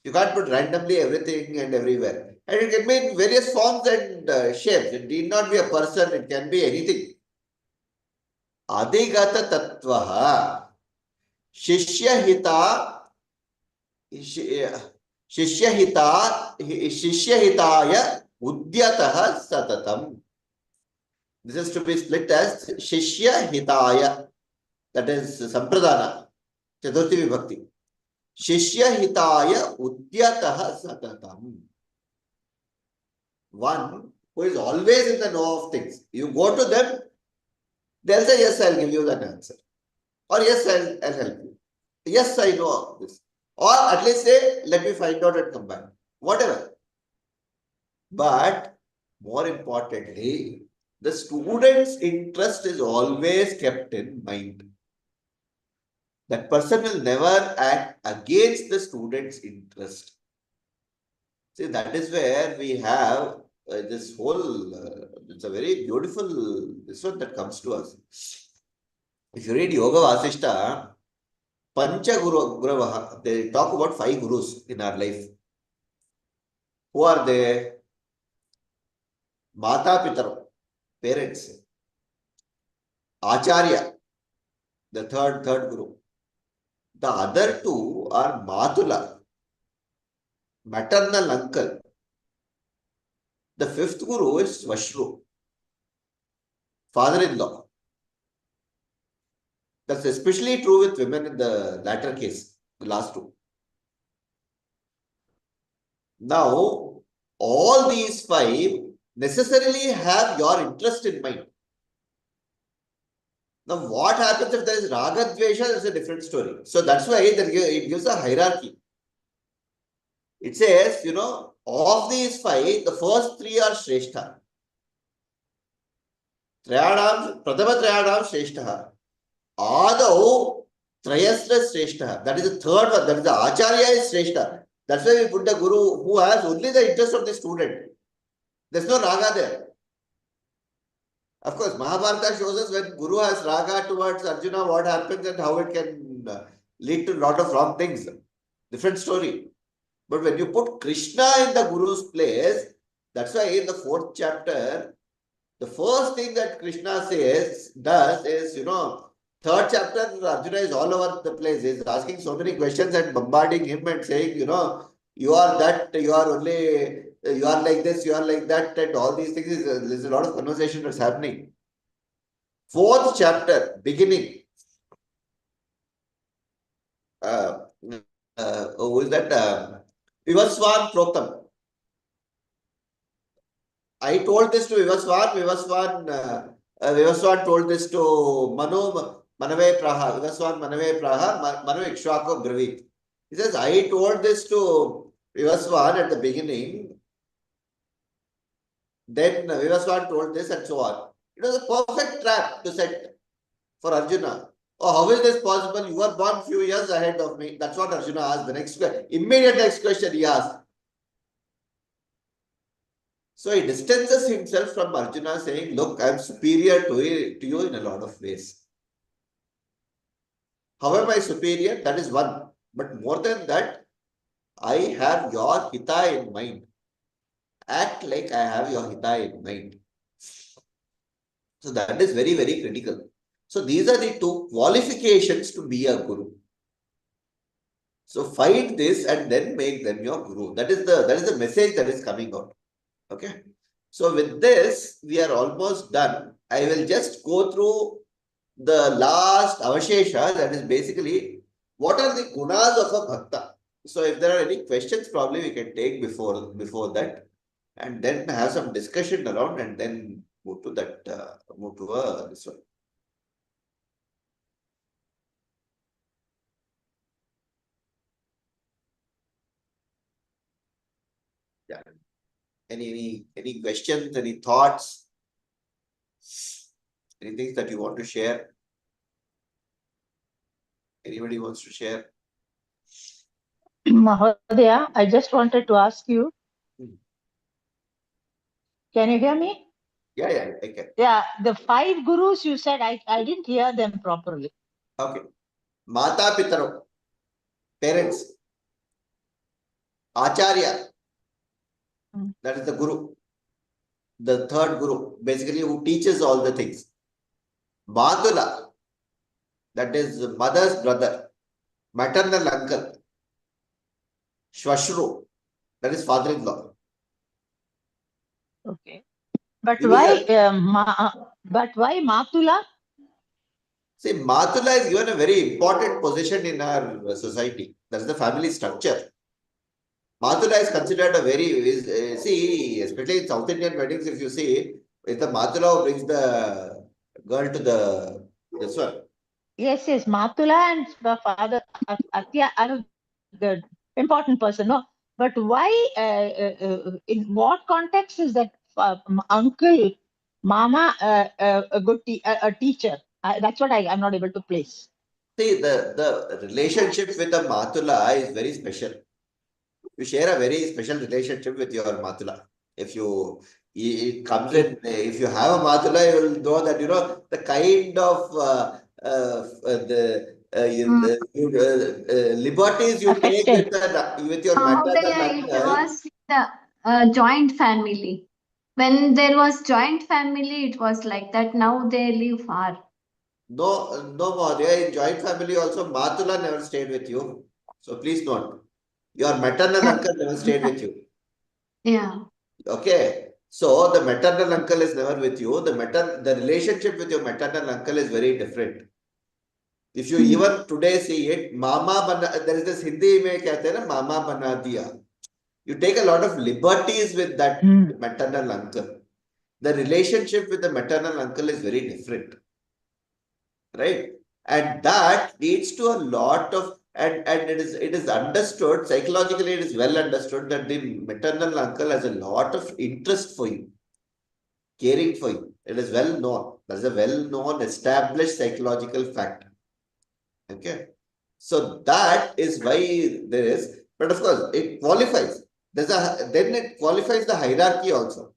You can't put randomly everything and everywhere. And it can be in various forms and shapes. It need not be a person, it can be anything. Adigata Tattvaha Shishyahita Shishyahitaya Udyataha Satatam. This is to be split as Shishya Hitaya. That is Sampradana. Chaturthi Vibhakti. Shishya Hitaya Udyataha Satatam. One who is always in the know of things. You go to them, they'll say, yes, I'll give you that answer. Or yes, I'll help you. Yes, I know this. Or at least say, let me find out and come back. Whatever. But more importantly, the student's interest is always kept in mind. That person will never act against the student's interest. See, that is where we have this whole, it's a very beautiful, this one that comes to us. If you read Yoga Vasishta, Pancha Guravaha, they talk about 5 gurus in our life. Who are they? Mata Pitaro, parents. Acharya, the third guru. The other 2 are Matula, maternal uncle. The 5th guru is Svashru, father-in-law. That's especially true with women in the latter case, the last 2. Now, all these 5 necessarily have your interest in mind. Now, what happens if there is Raga Dvesha? That's a different story. So that's why it gives a hierarchy. It says, you know, of these 5, the first 3 are Shrestha. Pradama Trayadam Shrestha. Adau Trayasra Shrestha. That is the third one. That is the Acharya is Shrestha. That's why we put the Guru who has only the interest of the student. There's no Raga there. Of course, Mahabharata shows us when Guru has Raga towards Arjuna, what happens and how it can lead to a lot of wrong things. Different story. But when you put Krishna in the Guru's place, that's why in the 4th chapter, the first thing that Krishna does is, you know, 3rd chapter, Arjuna is all over the place. He's asking so many questions and bombarding him and saying, you know, you are that, you are only, you are like this, you are like that, and all these things. There's a lot of conversation that's happening. 4th chapter, beginning, who is that? Vivaswan Proktam. I told this to Vivaswan. Vivaswan told this to Manu Manave Praha. Vivaswan Manave Praha. Manu Ikshwako Bravit. He says, I told this to Vivaswan at the beginning. Then Vivaswan told this and so on. It was a perfect trap to set for Arjuna. Oh, how is this possible? You were born few years ahead of me. That's what Arjuna asked. The next immediate next question he asked. So he distances himself from Arjuna, saying, look, I am superior to you in a lot of ways. How am I superior? That is one. But more than that, I have your hita in mind. Act like I have your hita in mind. So that is very, very critical. So these are the two qualifications to be a guru. So fight this and then make them your guru. That is the message that is coming out. Okay. So with this, we are almost done. I will just go through the last avashesha, that is basically what are the gunas of a bhakta. So if there are any questions, probably we can take before that, and then have some discussion around, and then move to that this one. Yeah. Any questions? Any thoughts? Anything that you want to share? Anybody wants to share? Mahodaya, I just wanted to ask you. Can you hear me? Yeah, I can. Yeah, the 5 gurus you said, I didn't hear them properly. Okay. Mata Pitaro, parents. Acharya, that is the guru. The third guru, basically who teaches all the things. Madula, that is mother's brother. Maternal uncle. Shwashru, that is father-in-law. Okay. But why Matula? See, Matula is given a very important position in our society. That's the family structure. Matula is considered a very, see, especially in South Indian weddings, if you see, it's the Matula who brings the girl to this one. Yes, Matula and the father, Atya are the important person, no? But why, in what context is that uncle, mama, a good a teacher? That's what I'm not able to place. See, the relationship with the Matula is very special. You share a very special relationship with your Matula. If it comes in, if you have a Matula, you will know that, the kind of liberties you take with your maternal It uncle. was the joint family. When there was joint family, it was like that. Now they live far. No, Mahodaya, in joint family also, Matula never stayed with you. So please note, your maternal uncle never stayed with you. Yeah. Okay. So the maternal uncle is never with you. The relationship with your maternal uncle is very different. If you even today see it, there is this Hindi mein kehte hain na, mama bana diya. You take a lot of liberties with that maternal uncle. The relationship with the maternal uncle is very different. Right? And that leads to a lot of, and it is understood, psychologically it is well understood that the maternal uncle has a lot of interest for you, caring for you. It is well known. That's a well known established psychological fact. Okay. So that is why there is, but of course it qualifies. Then it qualifies the hierarchy also.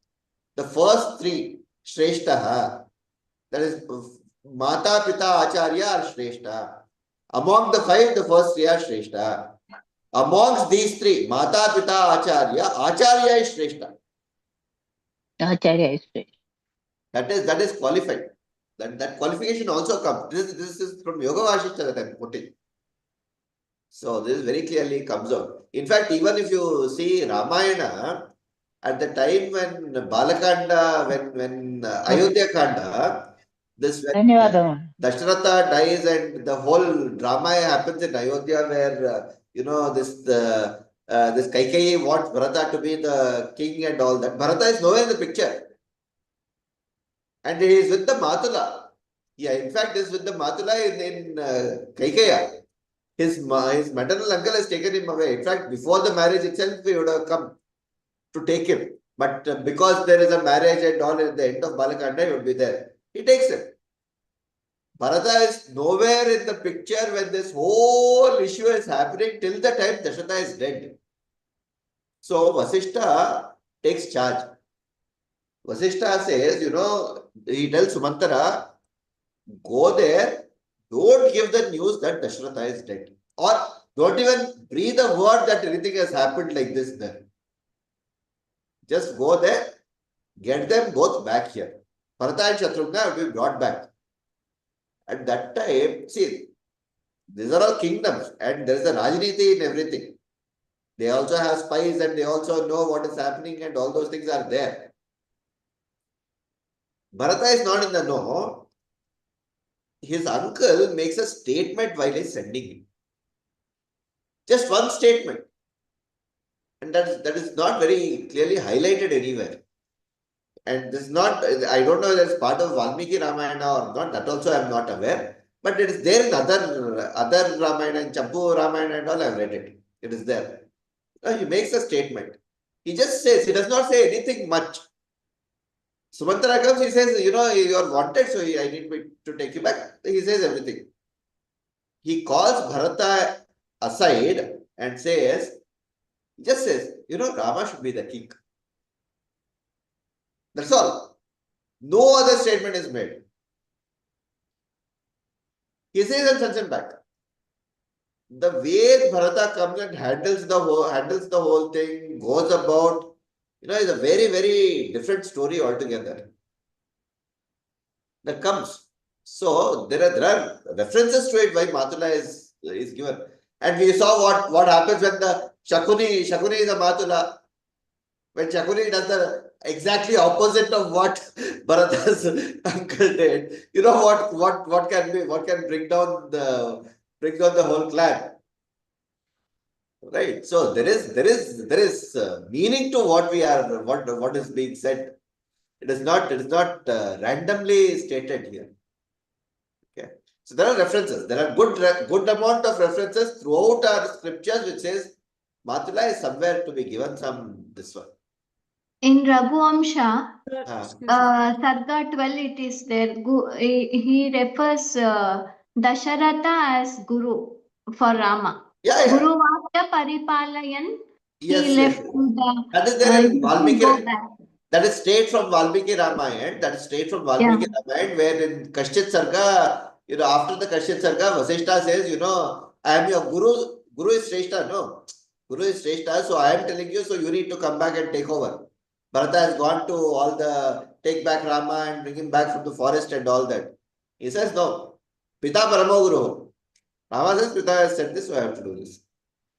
The first 3, Shreshtaha, that is Mata, Pita, Acharya are Shreshta. Among the 5, the first 3 are Shreshta. Amongst these 3, Mata, Pita, Acharya is Shreshta. Acharya is Shreshta. That is qualified. That qualification also comes. This is from Yoga Vashishta that I'm putting. So this very clearly comes out. In fact, even if you see Ramayana, at the time when Balakanda, when Ayodhya Kanda, This when Dhanyavadam. Dashratha dies and the whole drama happens in Ayodhya where this Kaikeyi wants Bharata to be the king and all that. Bharata is nowhere in the picture. And he is with the Matula. Yeah, in fact, is with the Matula in Kaikeya. His maternal uncle has taken him away. In fact, before the marriage itself, he would have come to take him. But because there is a marriage and all at the end of Balakanda, he would be there. He takes him. Bharata is nowhere in the picture when this whole issue is happening till the time Dasharatha is dead. So Vasishtha takes charge. Vasishtha says, he tells Sumantara, go there, don't give the news that Dasharatha is dead. Or don't even breathe a word that anything has happened like this there. Just go there, get them both back here. Bharata and Shatrughna will be brought back. At that time, see, these are all kingdoms and there is a Rajniti in everything. They also have spies and they also know what is happening and all those things are there. Bharata is not in the know. His uncle makes a statement while he's sending him. Just one statement. And that is not very clearly highlighted anywhere. And this is not, I don't know whether it's part of Valmiki Ramayana or not, that also I am not aware. But it is there in other Ramayana, in Champu Ramayana and all, I have read it. It is there. Now he makes a statement. He just says, he does not say anything much. Sumantara comes, he says, you are wanted, so I need to take you back. He says everything. He calls Bharata aside and says, he just says, Rama should be the king. That's all. No other statement is made. He says and sends him back. The way Bharata comes and handles the whole thing, goes about, is a very, very different story altogether. That comes. So there are references to it why Matula is given. And we saw what happens when the Shakuni is a Matula. When Shakuni does the exactly opposite of what Bharata's uncle did, what can bring down the whole clan, right? So there is meaning to what is being said. It is not randomly stated here. Okay, so there are references. There are good amount of references throughout our scriptures which says Matula is somewhere to be given this one. In Raghuamsha, Excuse me. Sarga 12 it is there. He refers Dasharatha as Guru for Rama. Yeah. Guru Vakya Paripalayan. Yes, He left that is there in he Valmiki. go back. That is straight from Valmiki Ramayana. That is straight from Valmiki Ramayana, where in Kashchit Sarga, after the Kashchit Sarga, Vasishtha says, I am your Guru. Guru is Shrestha, no? Guru is Shrestha, so I am telling you, so you need to come back and take over. Bharata has gone to take back Rama and bring him back from the forest and all that. He says, no. Pita Paramo Guru. Rama says, Pita has said this, so I have to do this.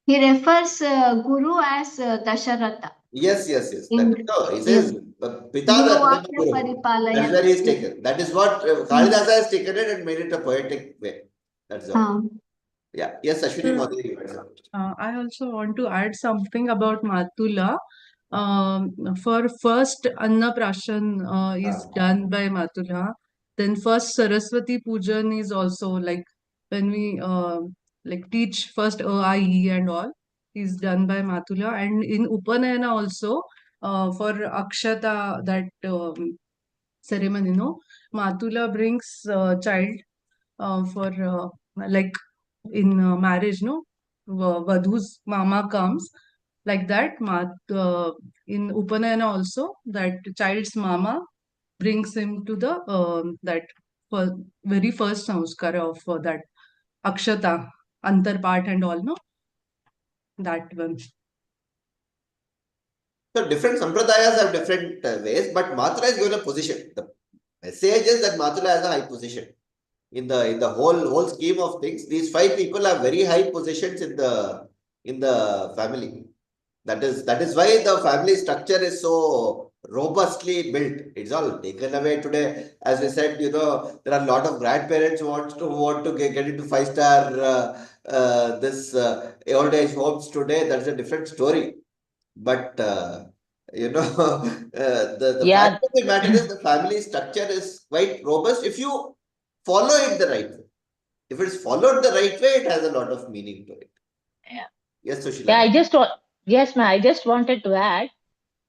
He refers Guru as Dasharatha. Yes. He says, Pita Guru Guru. That's where he is taken. That is what Kalidasa has taken it and made it a poetic way. That's all. Yeah. Yes, Ashwini Madhuri. I also want to add something about Matula. For first Annaprashan is done by Matula. Then first Saraswati Pujan is also like when we teach first A, I, E and all is done by Matula. And in Upanayana also for Akshata, that ceremony, Matula brings child for in marriage, Vadhu's mama comes like that. In Upanayana also, that child's mama brings him to the very first samskara of that Akshata, Antarpat and all, that one. So different sampradayas have different ways, but Matula is given a position. The message is that Matula has a high position. In the whole scheme of things, these 5 people have very high positions in the family. That is why the family structure is so robustly built. It's all taken away today. As I said, there are a lot of grandparents who want to get into 5-star old age homes today. That's a different story. But the fact Yeah, of the matter is the family structure is quite robust if you follow it the right way. If it's followed the right way, it has a lot of meaning to it. yeah. Yes, Yeah, Sushila. yes, ma'am. I just wanted to add.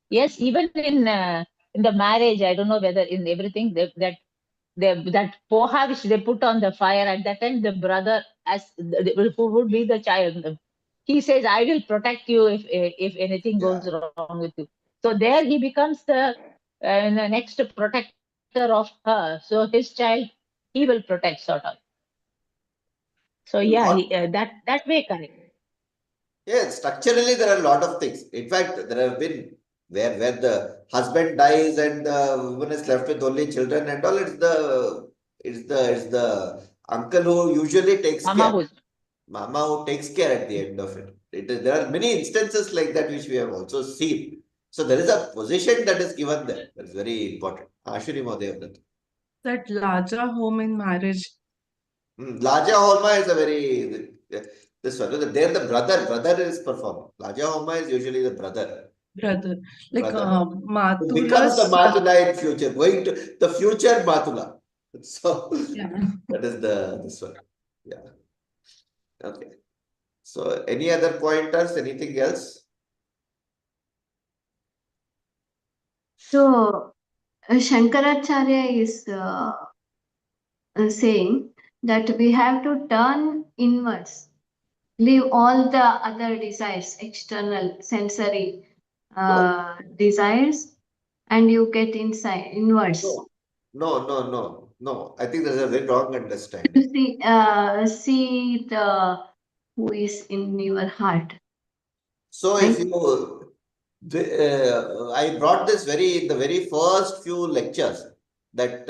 Yes, even in the marriage, I don't know whether in everything that poha which they put on the fire at that time, the brother who would be the child, he says, "I will protect you if anything goes Yeah. wrong with you." So there he becomes the next protector of her. So his child, he will protect sort of. So yeah, What? that way correct. Yeah, structurally there are a lot of things. In fact, there have been where the husband dies and the woman is left with only children and all. It's the uncle who usually takes Mama care. who's Mama who takes care at the end of it. There are many instances like that which we have also seen. So there is a position that is given there. That's very important. Ashwini Madhav. That larger home in marriage. Laja Holma is a very this one. There the brother is performing. Laja Holma is usually the brother. Brother. Like Brother. Who becomes the Matula's. Matula in future, going to the future Matula. So Yeah. that is this one. Yeah. Okay. So any other pointers? Anything else? So Shankaracharya is saying that we have to turn inwards, leave all the other desires, external sensory No, desires, and you get inside inwards. no. I think there's a very wrong You understanding. see the who is in your heart, So if right? you, I brought this in the very first few lectures that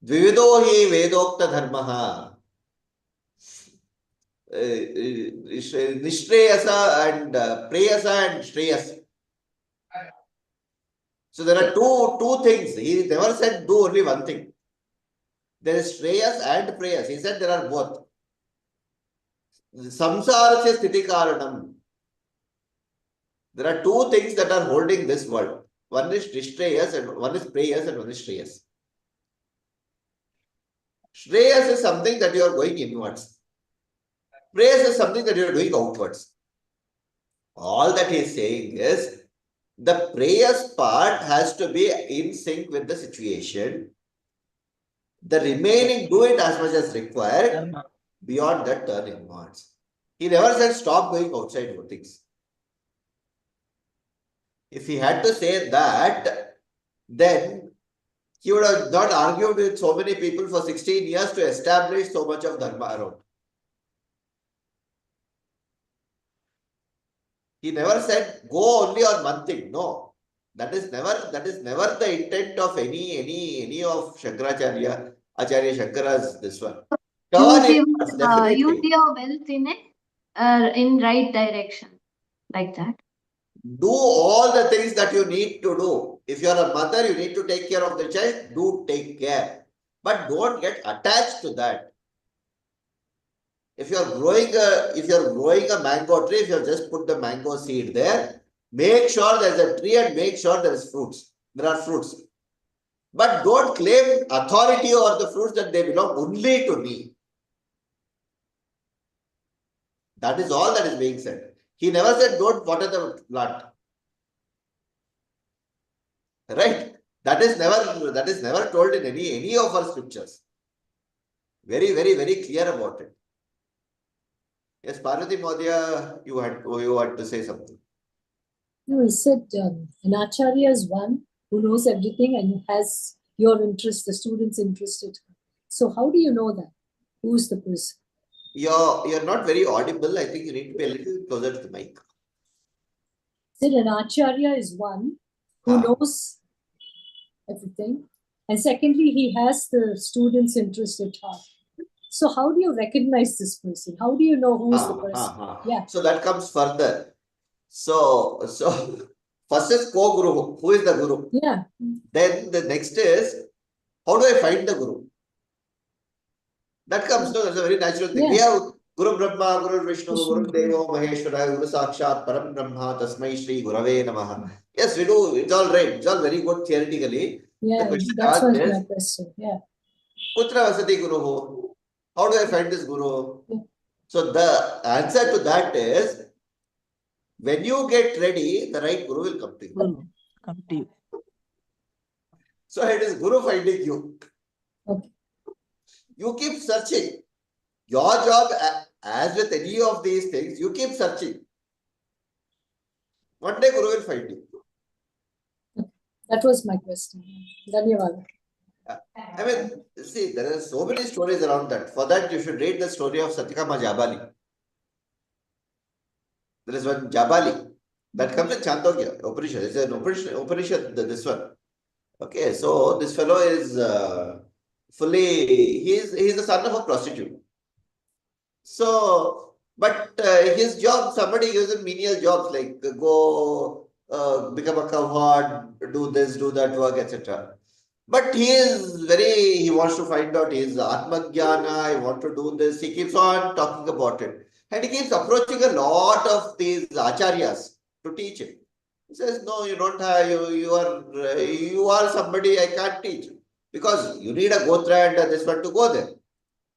Dvivido hi Vedokta Dharmaha, Nishreyasa and Preyasa and Shreyas. So there are two things. He never said do only one thing. There is Shreyas and Preyas. He said there are both. Samsarasya Sthiti Karanam. There are two things that are holding this world. One is Nishreyas and one is Preyas and one is Shreyas. Shreyas is something that you are going inwards. Prayas is something that you are doing outwards. All that he is saying is the prayers part has to be in sync with the situation. The remaining, do it as much as required. Beyond that, turn inwards. He never said stop going outside for things. If he had to say that, then he would have not argued with so many people for 16 years to establish so much of dharma around. He never said go only on one thing. No, that is never the intent of any of Shankaracharya, Acharya Shankara's this one. Turn inwards, Use definitely. your wealth in right direction, like that. Do all the things that you need to do. If you are a mother, you need to take care of the child. Do take care, but don't get attached to that. If you are growing a mango tree, if you have just put the mango seed there, make sure there's a tree and make sure there is fruits. There are fruits. But don't claim authority over the fruits that they belong only to me. That is all that is being said. He never said don't water the plant. Right? That is never told in any of our scriptures. Very, very, very clear about it. Yes, Parvati Maudya, you had to say something. No, he said an acharya is one who knows everything and has your interest, the student's interest. So how do you know that? Who is the person? You're not very audible. I think you need to be a little closer to the mic. Said an acharya is one who knows everything, and secondly, he has the student's interest at heart. So how do you recognize this person? How do you know who is the person? Yeah. So that comes further. So First is co-guru. Who is the guru? Yeah. Then the next is, how do I find the guru? That comes, no, that's a very natural thing. We have Guru Brahma, Guru Vishnu, Guru Devo, Maheshwara, Guru Sakshat, Param Brahma, Tasmai Shri, Gurave Namaha. Yes, we do. It's all right. It's all very good theoretically. Yeah, The question that's asked what is, my question. Yeah. Kutra Vasati Guru? How do I find this Guru? Yeah. So the answer to that is, when you get ready, the right Guru will come to you. Guru, come to you. So it is Guru finding you. Okay. You keep searching. Your job, as with any of these things, you keep searching. One day Guru will find you. That was my question. Dhanyavad. I mean, see, there are so many stories around that. For that, you should read the story of Satyakama Jabali. There is one Jabali that comes in Chandogya, Upanishad. It's an Upanishad, this one. Okay, so this fellow is he's the son of a prostitute. So, but his job, somebody gives him menial jobs like go become a cowherd, do this, do that work, etc. But he wants to find out his Atmajnana, I want to do this. He keeps on talking about it. And he keeps approaching a lot of these acharyas to teach him. He says, no, you don't have, you are somebody I can't teach. Because you need a gotra and this one to go there.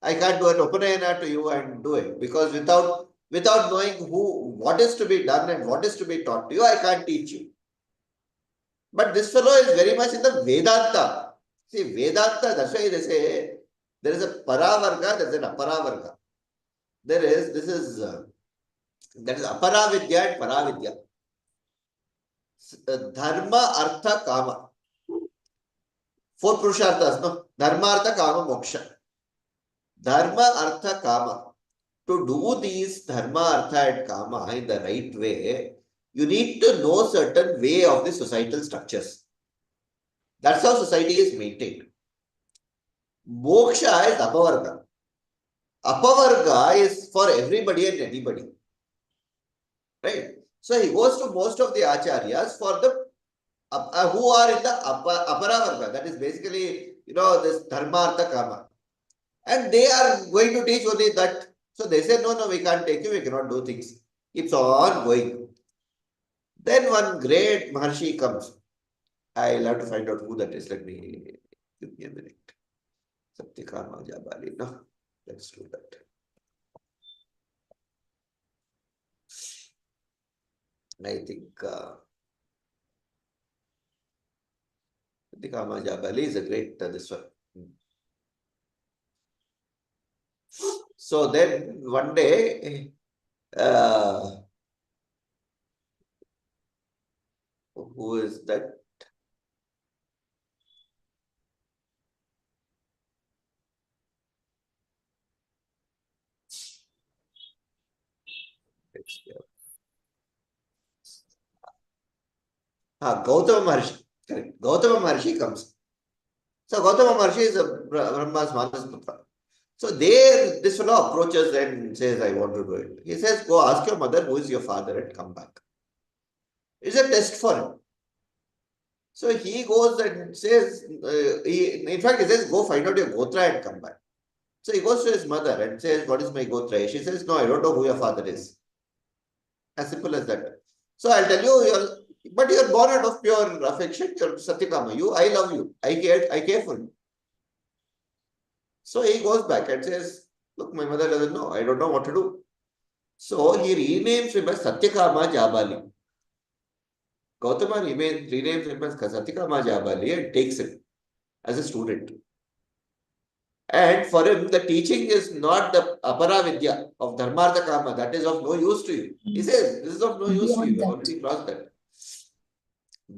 I can't do an upanayana to you and do it. Because without knowing what is to be done and what is to be taught to you, I can't teach you. But this fellow is very much in the Vedanta. See, Vedanta, that's why they say there is a Paravarga, there is an Aparavarga. That is Aparavidya and Paravidya. Dharma, Artha, Kama. 4 Purusharthas, no? Dharma, Artha, Kama, Moksha. Dharma, Artha, Kama. To do these Dharma, Artha and Kama in the right way, you need to know certain way of the societal structures. That's how society is maintained. Moksha is Apavarga. Apavarga is for everybody and anybody. Right? So he goes to most of the acharyas for the who are in the Aparavarga. That is basically, this Dharma, Artha, Kama. And they are going to teach only that. So they say, no, we can't take you, we cannot do things. Keeps on going. Then one great Maharshi comes. I'll have to find out who that is. Give me a minute. Satyakama Jabali. No, let's do that. I think Satyakama Jabali is a great this one. So then one day, who is that? Gautama Maharshi. Correct. Gautama Maharshi comes. So Gautama Maharshi is a Brahma's Manas Putra. So there, this fellow approaches and says, I want to do it. He says, go ask your mother who is your father and come back. It's a test for him. So he goes and says, in fact, he says, go find out your gotra and come back. So he goes to his mother and says, what is my gotra? She says, no, I don't know who your father is. As simple as that. So I'll tell you, but you're born out of pure affection, you're Satyakama. I love you. I care for you. So he goes back and says, look, my mother doesn't know. I don't know what to do. So he renames him as Satyakama Jabali. Gautama renames him as Satyakama Jabali and takes him as a student. And for him, the teaching is not the Aparavidya of Dharmartha Kama. That is of no use to you. He says, this is of no use to you. You have already crossed that.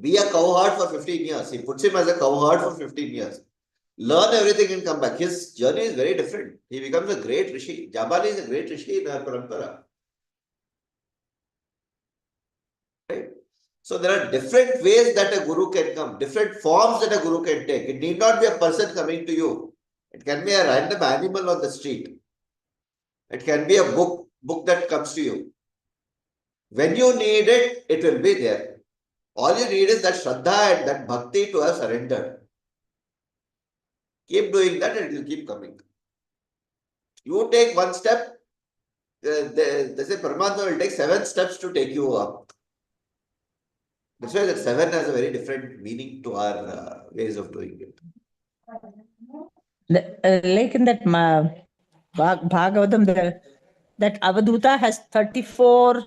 Be a cowherd for 15 years. He puts him as a cowherd for 15 years. Learn everything and come back. His journey is very different. He becomes a great Rishi. Jabali is a great Rishi in our parampara. Right? So there are different ways that a guru can come, different forms that a guru can take. It need not be a person coming to you. It can be a random animal on the street. It can be a book that comes to you. When you need it, it will be there. All you need is that Shraddha and that Bhakti to have surrendered. Keep doing that and it will keep coming. You take one step, they say Paramatma will take 7 steps to take you up. That's why that 7 has a very different meaning to our ways of doing it. Like in that Bhagavatam, that Avaduta has 34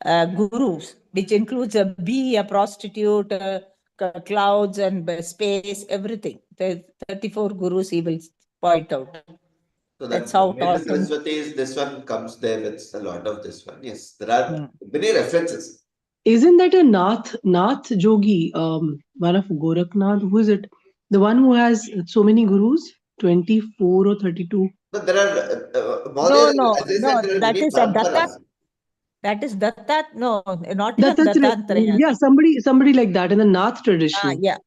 gurus, which includes a bee, a prostitute, clouds and space, everything. The 34 gurus he will point out. So That's how Veda taught him. Saraswati, this one comes there with a lot of this one. Yes, there are many references. Isn't that a Nath Jogi, one of Gorakhnath? Who is it? The one who has so many gurus, 24 or 32. But there are No, as I said, there are that many is a Datta. paramparas. That is Datta. No, not even Dattatreya. Yeah, somebody like that in the Nath tradition. Yeah.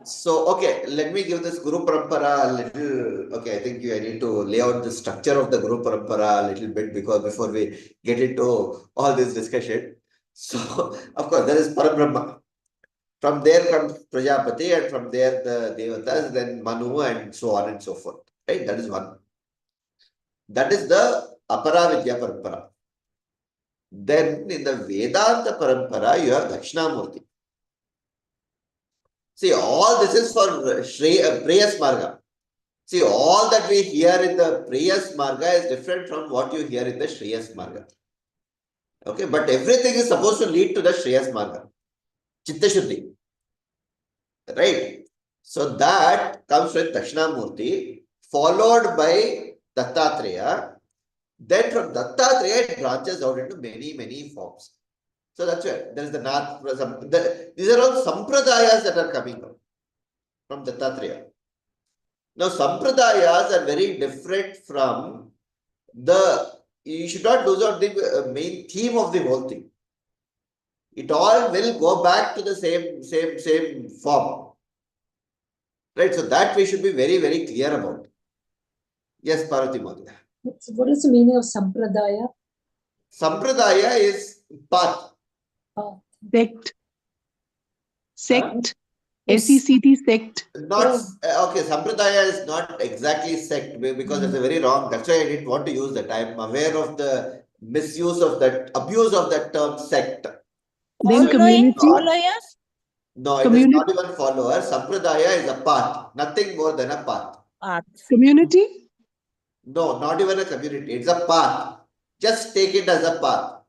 So, okay, let me give this Guru Parampara a little. Okay, I think I need to lay out the structure of the Guru Parampara a little bit before we get into all this discussion. So, of course, there is Parabrahma. From there comes Prajapati, and from there the Devatas, then Manu, and so on and so forth. Right? That is one. That is the Aparavidya Parampara. Then in the Vedanta Parampara, you have Dakshinamurti. See, all this is for Preyas Marga. See, all that we hear in the Preyas Marga is different from what you hear in the Shreyas Marga. Okay, but everything is supposed to lead to the Shreyas Marga. Chitta Shuddhi. Right? So that comes with Dakshinamurti, followed by Dattatreya. Then from Dattatreya, it branches out into many forms. So that's where there is the Nath. These are all Sampradayas that are coming out from Dattatreya. Now, Sampradayas are very different from you should not lose out the main theme of the whole thing. It all will go back to the same form. Right? So that we should be very clear about. Yes, Parvati Madhya. What is the meaning of Sampradaya? Sampradaya is path. Sect. Yes. SECT, sect. Not okay. Sampradaya is not exactly sect because it's a very wrong. That's why I didn't want to use that. I'm aware of the misuse of that, abuse of that term sect. Then community. Followers? No, it is not even follower. Sampradaya is a path, nothing more than a path. Community? No, not even a community. It's a path. Just take it as a path.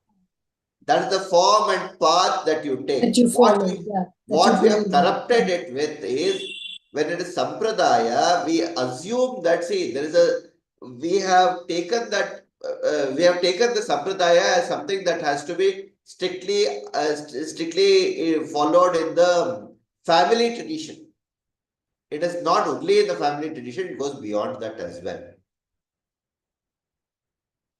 That is the form and path that you take. That you follow. What we have corrupted it with is when it is Sampradaya, we assume that, see, we have taken that, we have taken the Sampradaya as something that has to be strictly followed in the family tradition. It is not only in the family tradition, it goes beyond that as well.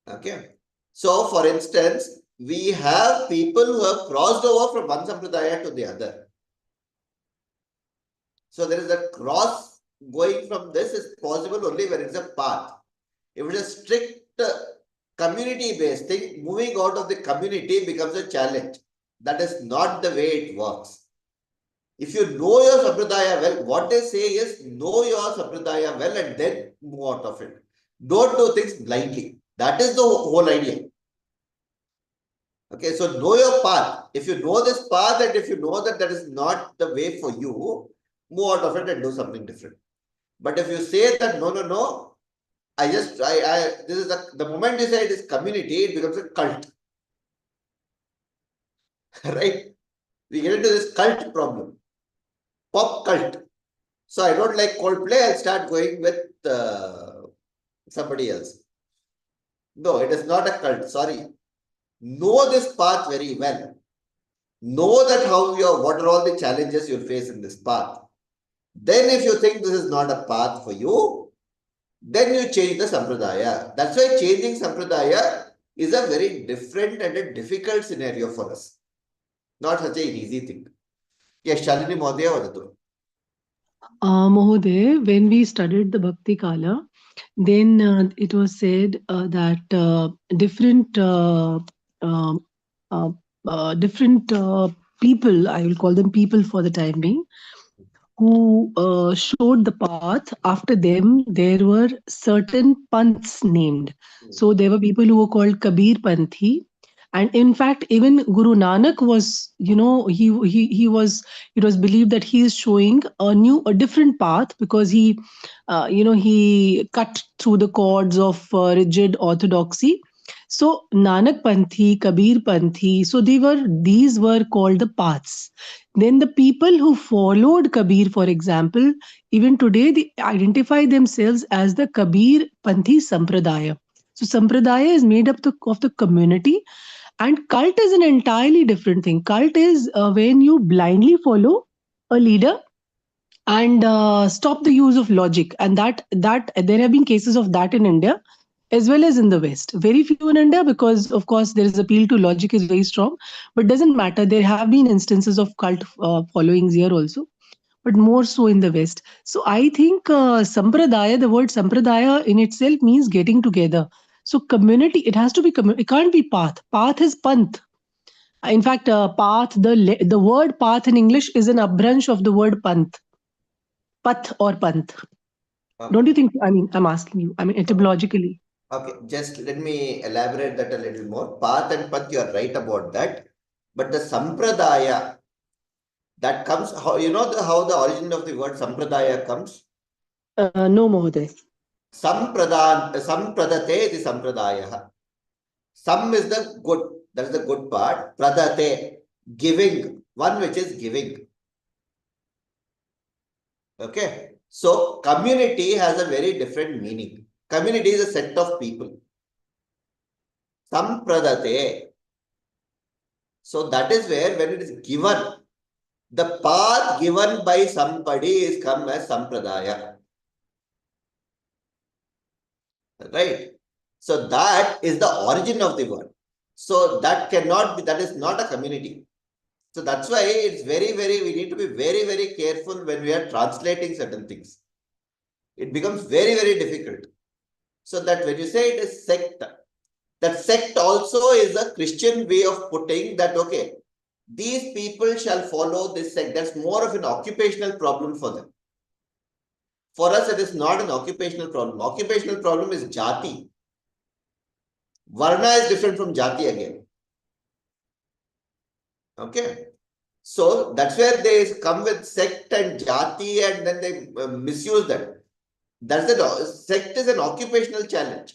Okay. So, for instance, we have people who have crossed over from one Sampradaya to the other. So, there is a cross going from this is possible only when it's a path. If it is strict community-based thing, moving out of the community becomes a challenge. That is not the way it works. If you know your Sampradaya well, what they say is know your Sampradaya well and then move out of it. Don't do things blindly. That is the whole idea. Okay, so know your path. If you know this path and if you know that is not the way for you, move out of it and do something different. But if you say that no, this is the moment you say it is community, it becomes a cult. Right? We get into this cult problem. Pop cult. So I don't like Coldplay, I'll start going with somebody else. No, it is not a cult. Sorry. Know this path very well. Know that what are all the challenges you'll face in this path. Then if you think this is not a path for you, then you change the Sampradaya. That's why changing Sampradaya is a very different and a difficult scenario for us. Not such an easy thing. Yes, Shalini Mahodaya vadatu. Mahodaya, when we studied the Bhakti Kala, then it was said that different people, I will call them people for the time being, who showed the path. After them, there were certain panths named. So there were people who were called Kabir Panthi. And in fact, even Guru Nanak was, he was, it was believed that he is showing a different path, because he cut through the cords of rigid orthodoxy. So Nanak Panthi, Kabir Panthi, so these were called the paths. Then the people who followed Kabir, for example, even today they identify themselves as the Kabir Panthi Sampradaya. So Sampradaya is made up of the community, and cult is an entirely different thing. Cult is when you blindly follow a leader and stop the use of logic, and that there have been cases of that in India as well as in the West. Very few in India, because of course there is appeal to logic is very strong, but doesn't matter. There have been instances of cult followings here also, but more so in the West. So I think sampradaya, the word sampradaya in itself means getting together. So community, it has to be it can't be path. Path is panth. In fact, path, the word path in English is an upbranch of the word panth, path or panth. Don't you think? I mean, I'm asking you. I mean, etymologically. Okay, just let me elaborate that a little more. Path and path, you are right about that. But the sampradaya, that comes, how how the origin of the word sampradaya comes? No, Mohoday. Sampradate is sampradaya. Sam is the good, that is the good part. Pradate, giving, one which is giving. Okay, so community has a very different meaning. Community is a set of people. Sampradate. So that is where, when it is given, the path given by somebody is come as sampradaya. Right? So that is the origin of the word. So that cannot be, that is not a community. So that's why it's we need to be very, very careful when we are translating certain things. It becomes very, very difficult. So that when you say it is sect, that sect also is a Christian way of putting that, okay, these people shall follow this sect. That's more of an occupational problem for them. For us, it is not an occupational problem. Occupational problem is jati. Varna is different from jati again. Okay. So that's where they come with sect and jati, and then they misuse that. That's the sect is an occupational challenge.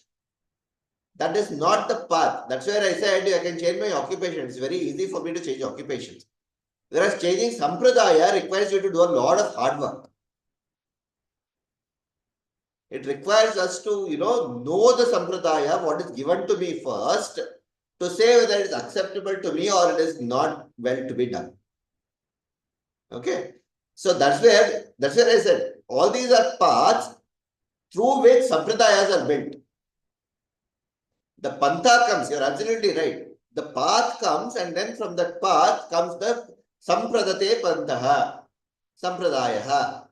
That is not the path. That's where I said I can change my occupation. It's very easy for me to change occupations. Whereas changing sampradaya requires you to do a lot of hard work. It requires us to, know the sampradaya, what is given to me first, to say whether it is acceptable to me or it is not well to be done. Okay. So that's where I said, all these are paths through which sampradayas are built. The pantha comes, you're absolutely right. The path comes, and then from that path comes the sampradate pantha, sampradayaha.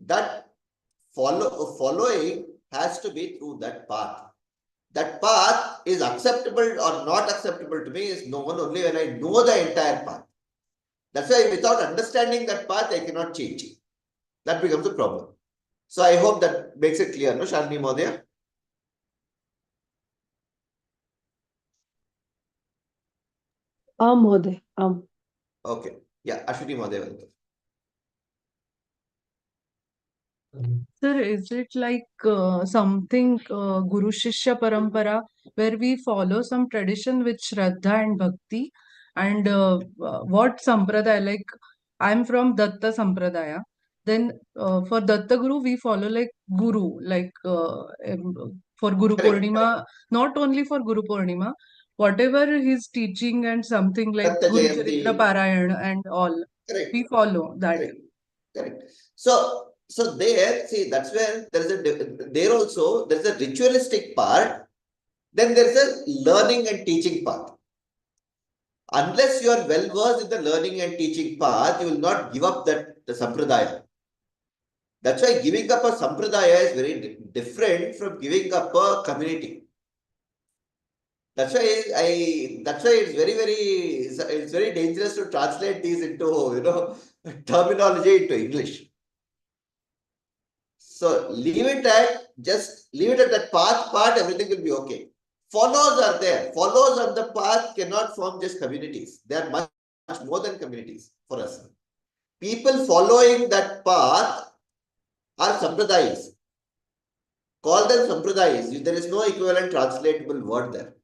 That following has to be through that path. That path is acceptable or not acceptable to me is known only when I know the entire path. That's why without understanding that path, I cannot change. That becomes a problem. So I hope that makes it clear, no, Shalini Modaya? Mohoday. Okay. Yeah, Ashwini Modaya. Sir, is it like something Guru Shishya Parampara, where we follow some tradition with Shraddha and Bhakti? And what Sampradaya, like I'm from Datta Sampradaya, then for Datta Guru, we follow like Guru, like for Guru Correct. Purnima, not only for Guru Purnima, whatever his teaching and something like Datta Guru Jayanti. Charitra Parayana and all, Correct. we follow that. Correct. So there, see, that's where there also there's a ritualistic part, then there's a learning and teaching part. Unless you are well versed in the learning and teaching path, you will not give up the sampradaya. That's why giving up a sampradaya is very different from giving up a community. That's why it's it's very dangerous to translate these into, terminology into English. So leave it at that path part, everything will be okay. Follows are there. Follows on the path cannot form just communities. They are much more than communities for us. People following that path are sampradayas. Call them sampradayas. There is no equivalent translatable word there.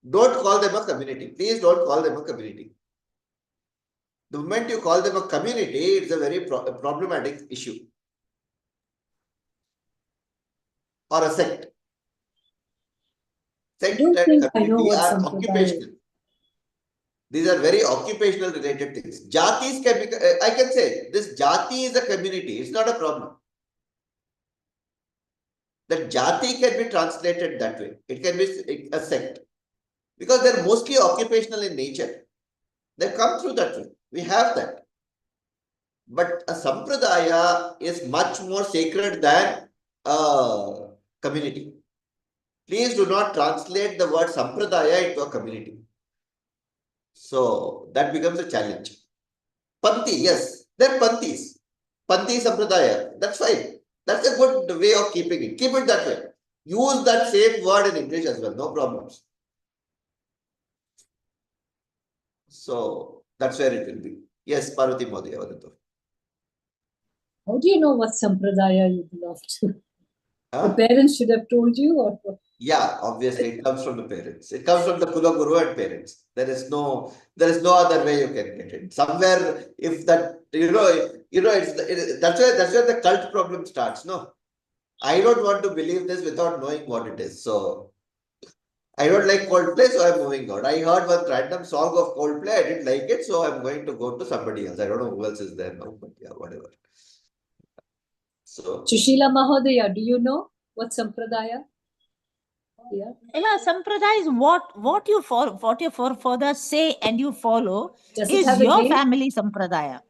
Don't call them a community. Please don't call them a community. The moment you call them a community, it's a very problematic issue. Or a sect. Sect and community are occupational. These are very occupational related things. Jatis can be, I can say, this jati is a community. It's not a problem. That jati can be translated that way. It can be a sect. Because they're mostly occupational in nature. They come through that way. We have that. But a sampradaya is much more sacred than a community. Please do not translate the word sampradaya into a community. So that becomes a challenge. Panthi, yes, they're panthis. Panthi sampradaya, that's fine. That's a good way of keeping it. Keep it that way. Use that same word in English as well, no problems. So that's where it will be. Yes, Parvati Modi. How do you know what sampradaya you belong to? Huh? The parents should have told you, or what? Yeah, obviously it comes from the parents. It comes from the Kula Guru and parents. There is no other way you can get it. Somewhere, if that that's where the cult problem starts. No, I don't want to believe this without knowing what it is. So I don't like Coldplay, so I'm moving out. I heard one random song of Coldplay, I didn't like it, so I'm going to go to somebody else. I don't know who else is there now, but yeah, whatever. So Sushila Mahodaya, do you know what sampradaya? Yeah. Sampradaya is what you follow, what your forefathers say and you follow Does it is have a your name? family sampradaya.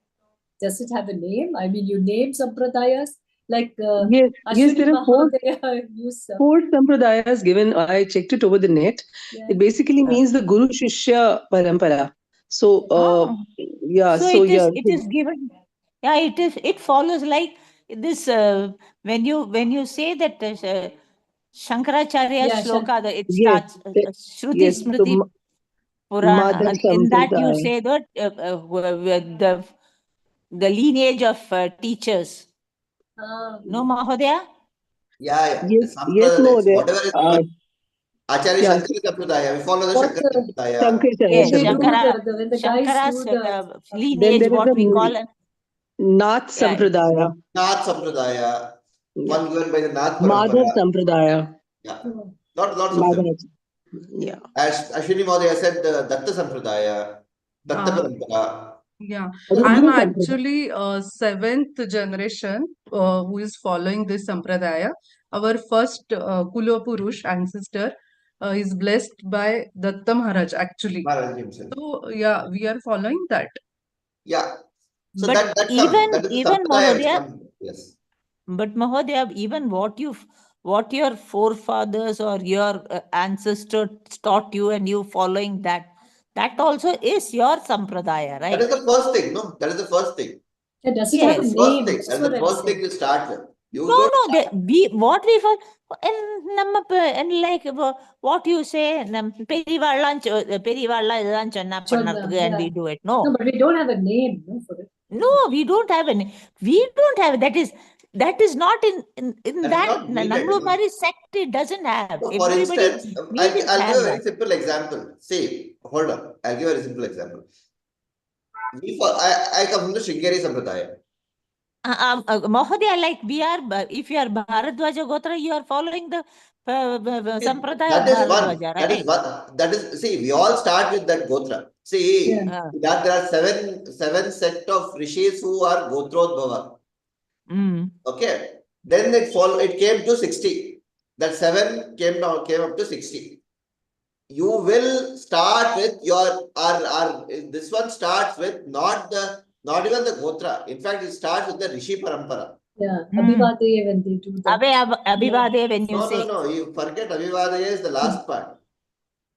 Does it have a name? I mean, you name sampradayas like Yes, Ashwini there are Mahodaya use. Four sampradayas given. I checked it over the net. Yeah. It basically means the Guru Shishya Parampara. So, yeah. So it is given. Yeah, it follows like this. When you say that Shankaracharya shloka, it starts Shruti yes. Smriti So, Purana. Madhav In that you Sampradaya. say that the lineage of teachers. No, Mahodaya? yeah. Yes, Mahodaya. Whatever is Acharya Shankara Sampradaya, we follow the Shankara Sampradaya. Shankaracharya Yes, Sampradaya. When the guys Shankara's do the lineage, Then there what is we call Nath Sampradaya. Nath Sampradaya, one given by the Nath Madhav Parampara. Sampradaya. Yeah, lots of them. Yeah. As Ashwini Mahodaya said, the Datta Sampradaya, Datta Parampara. Yeah, Guru I'm Sampradaya. actually seventh generation who is following this sampradaya. Our first Kulo Purush ancestor is blessed by Datta Maharaj actually. Maharaj himself. So yeah, we are following that. Yeah. So But that even Sampradaya which Mahodaya, comes. Yes. but Mahodaya, even what your forefathers or your ancestors taught you and you following that also is your sampradaya, right? That is the first thing, no? That is the first thing. Yeah, does it have a That's the name? first thing. That's what the I'm first saying. thing you start with. You No, don't no, what we follow, and like what you say, Perivalla idhan sonna pannadhukku and we do it. No, but we don't have a name, no, for it. No, we don't have any. We don't have. That is not in that Namlumari sect. It doesn't have. So for Everybody instance, I'll give have a very simple example. See, hold on. I'll give a very simple example. I come from the Shringeri Sampradaya. Mahodaya, like we are, if you are Bharadwaja Gotra, you are following the Sampradaya That of is one. Bharadwaja, That right? is one. That is, see, we all start with that Gotra. See, that there are seven set of rishis who are Gotrodbhava. Okay. Then it came to 60. That 7 came up to 60. You will start with this one starts with not even the Gotra. In fact, it starts with the Rishi Parampara. Yeah, Abhivadaya when they do that. Abhivadaya when you say. No, you forget Abhivadaya is the last part.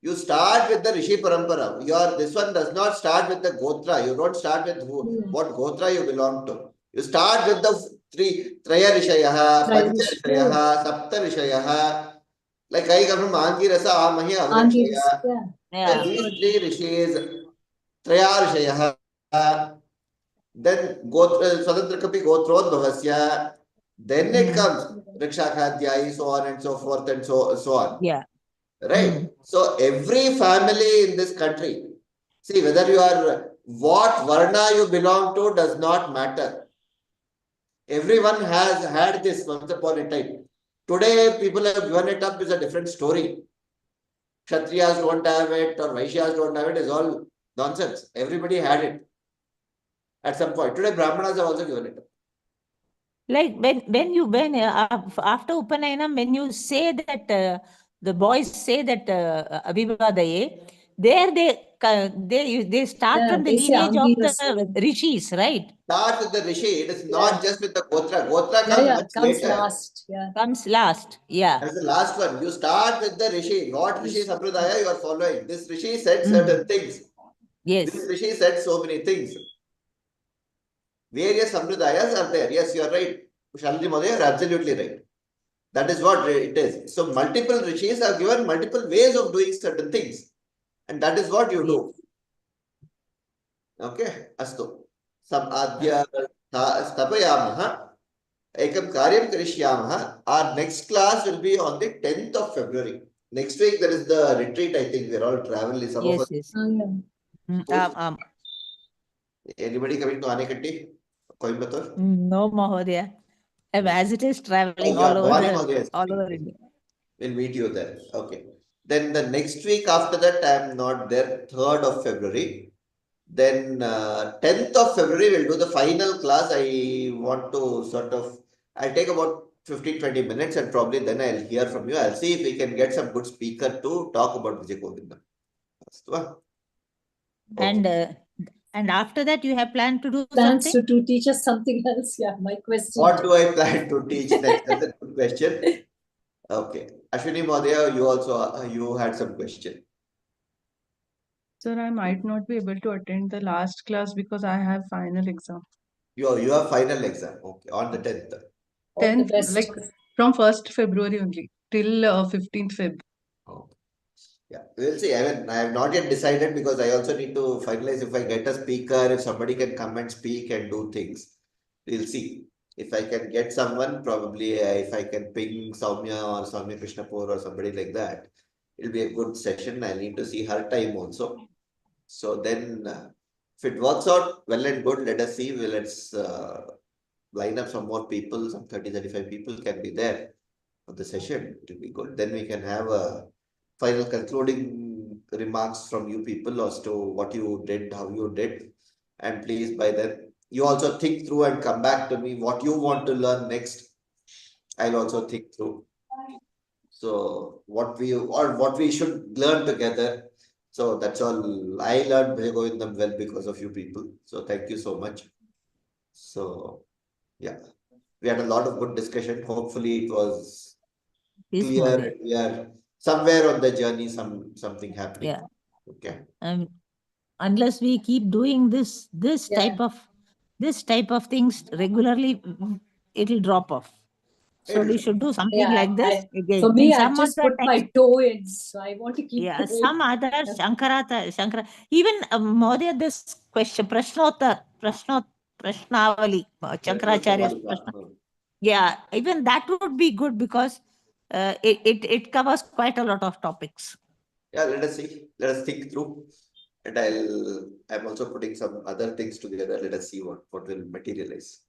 You start with the Rishi Parampara. This one does not start with the Gotra. You don't start with what Gotra you belong to. You start with the three Traya Rishayaha, Pancha Rishayaha, Sapta Rishayaha. Like I come from Angirasa, Amahya, Avrikshaya. Yeah. These three Rishis, Traya Rishayaha. Then Gotra, Swadhantra Kapi Gotrodbhavasya. Then it comes Rikshakadhyayi, so on and so forth and so on. Yeah. Right? So every family in this country, see whether you are what Varna you belong to does not matter. Everyone has had this once upon a time. Today, people have given it up is a different story. Kshatriyas don't have it or Vaishyas don't have it is all nonsense. Everybody had it at some point. Today, Brahmanas have also given it up. Like when after Upanayana, when you say that the boys say that Abhivadaye, there they start from the they say lineage of Angirasa. the rishis, right? Start with the Rishi. It is not just with the Gotra. Gotra comes much comes later. last. Comes last. Yeah. That's the last one. You start with the Rishi. What Rishi Sampradaya you are following. This Rishi said certain things. Yes. This Rishi said so many things. Various Sampradayas are there. Yes, you are right. Shalini Modi, you are absolutely right. That is what it is. So multiple Rishis have given multiple ways of doing certain things. And that is what you do. Okay. Astu. Samadhya Stapayamaha. Ekam Karyam Karishyamaha. Our next class will be on the 10th of February. Next week there is the retreat. I think we're all traveling. Some of us. Yes. Anybody coming to Anekatti? Coimbatore? No, Mahodaya. As it is traveling Oh, yeah, all Bhavani over Mahodaya. all over India. We'll meet you there. Okay. Then the next week after that, I am not there. 3rd of February. Then 10th of February, we'll do the final class. I want to I'll take about 15-20 minutes and probably then I'll hear from you. I'll see if we can get some good speaker to talk about Bhaja Govindam. Okay. And after that, you have planned to do Plans something? to teach us something else. Yeah, my question. What do I plan to teach next? That's a good question. Okay. Ashwini Mahodaya, you had some question. Sir, I might not be able to attend the last class because I have final exam. You have final exam. Okay. On the 10th. All the 10th, best. like from 1st February only till 15th Feb. Okay. Yeah, we'll see. I mean, I have not yet decided because I also need to finalize if I get a speaker, if somebody can come and speak and do things. We'll see. If I can get someone, probably if I can ping Soumya or Soumya Krishnapur or somebody like that, it'll be a good session. I need to see her time also. So then, if it works out well and good, let us see. Let's line up some more people, some 30-35 people can be there for the session. It will be good. Then we can have a final concluding remarks from you people as to what you did, how you did. And please, by then, you also think through and come back to me what you want to learn next. I'll also think through. So what we should learn together. So that's all. I learned Bhaja Govindam well because of you people. So thank you so much. So yeah, we had a lot of good discussion. Hopefully it was Yes, clear. Mahodaya. We are somewhere on the journey, something happening. Yeah. Okay. Unless we keep doing this type of things regularly, it'll drop off. So we should do something like this again. For me, I some just other put my toe in, so I want to keep going. some other Shankara, even Mahodaya, this question, Prashnavali, Shankaracharya's Prashna. Yeah, even that would be good because it covers quite a lot of topics. Yeah, let us see. Let us think through. And I'm also putting some other things together. Let us see what will materialize.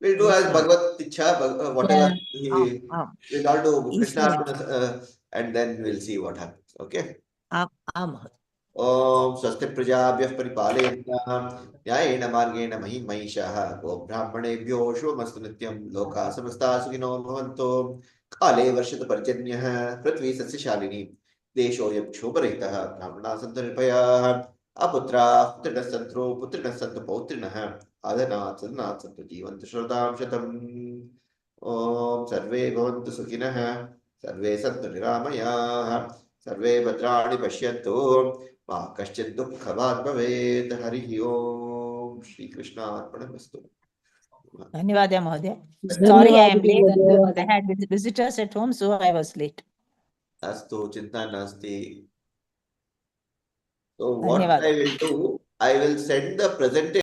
We'll do as Bhagavad Ichha, whatever we'll all do Krishna and then we'll see what happens. Okay. Om Swasti Prajabhyah Paripalayantyam Nyayena Margena Mahim Om Brahmanebhyo Shubhamastu Nityam Loka Samasta Sukhino Bhavantu Kale Varshita Parjanyah Prithvi Sasyashalini Deshoyam Shobharitaha Brahmana Santa Nirbhayaha Aputra Putrina Santro Putrina Santa Pautrinaha Adhanat Sadhanat Santa Jivantu Shradam Shatam Om Sarve Bhavantu Sukhinah Sarve Santu Niramayaha सर्वे भद्राणि पश्यन्तु मा कश्चित् दुःखभाग् भवेत्। हरिः ओम्। श्रीकृष्णार्पणमस्तु। Dhanyavada Mahodaya. Sorry, I am late. Dhanyavada. I had visitors at home, so I was late. अस्तु, चिन्ता नास्ति. So what Dhanyavada. I will do, I will send the presentation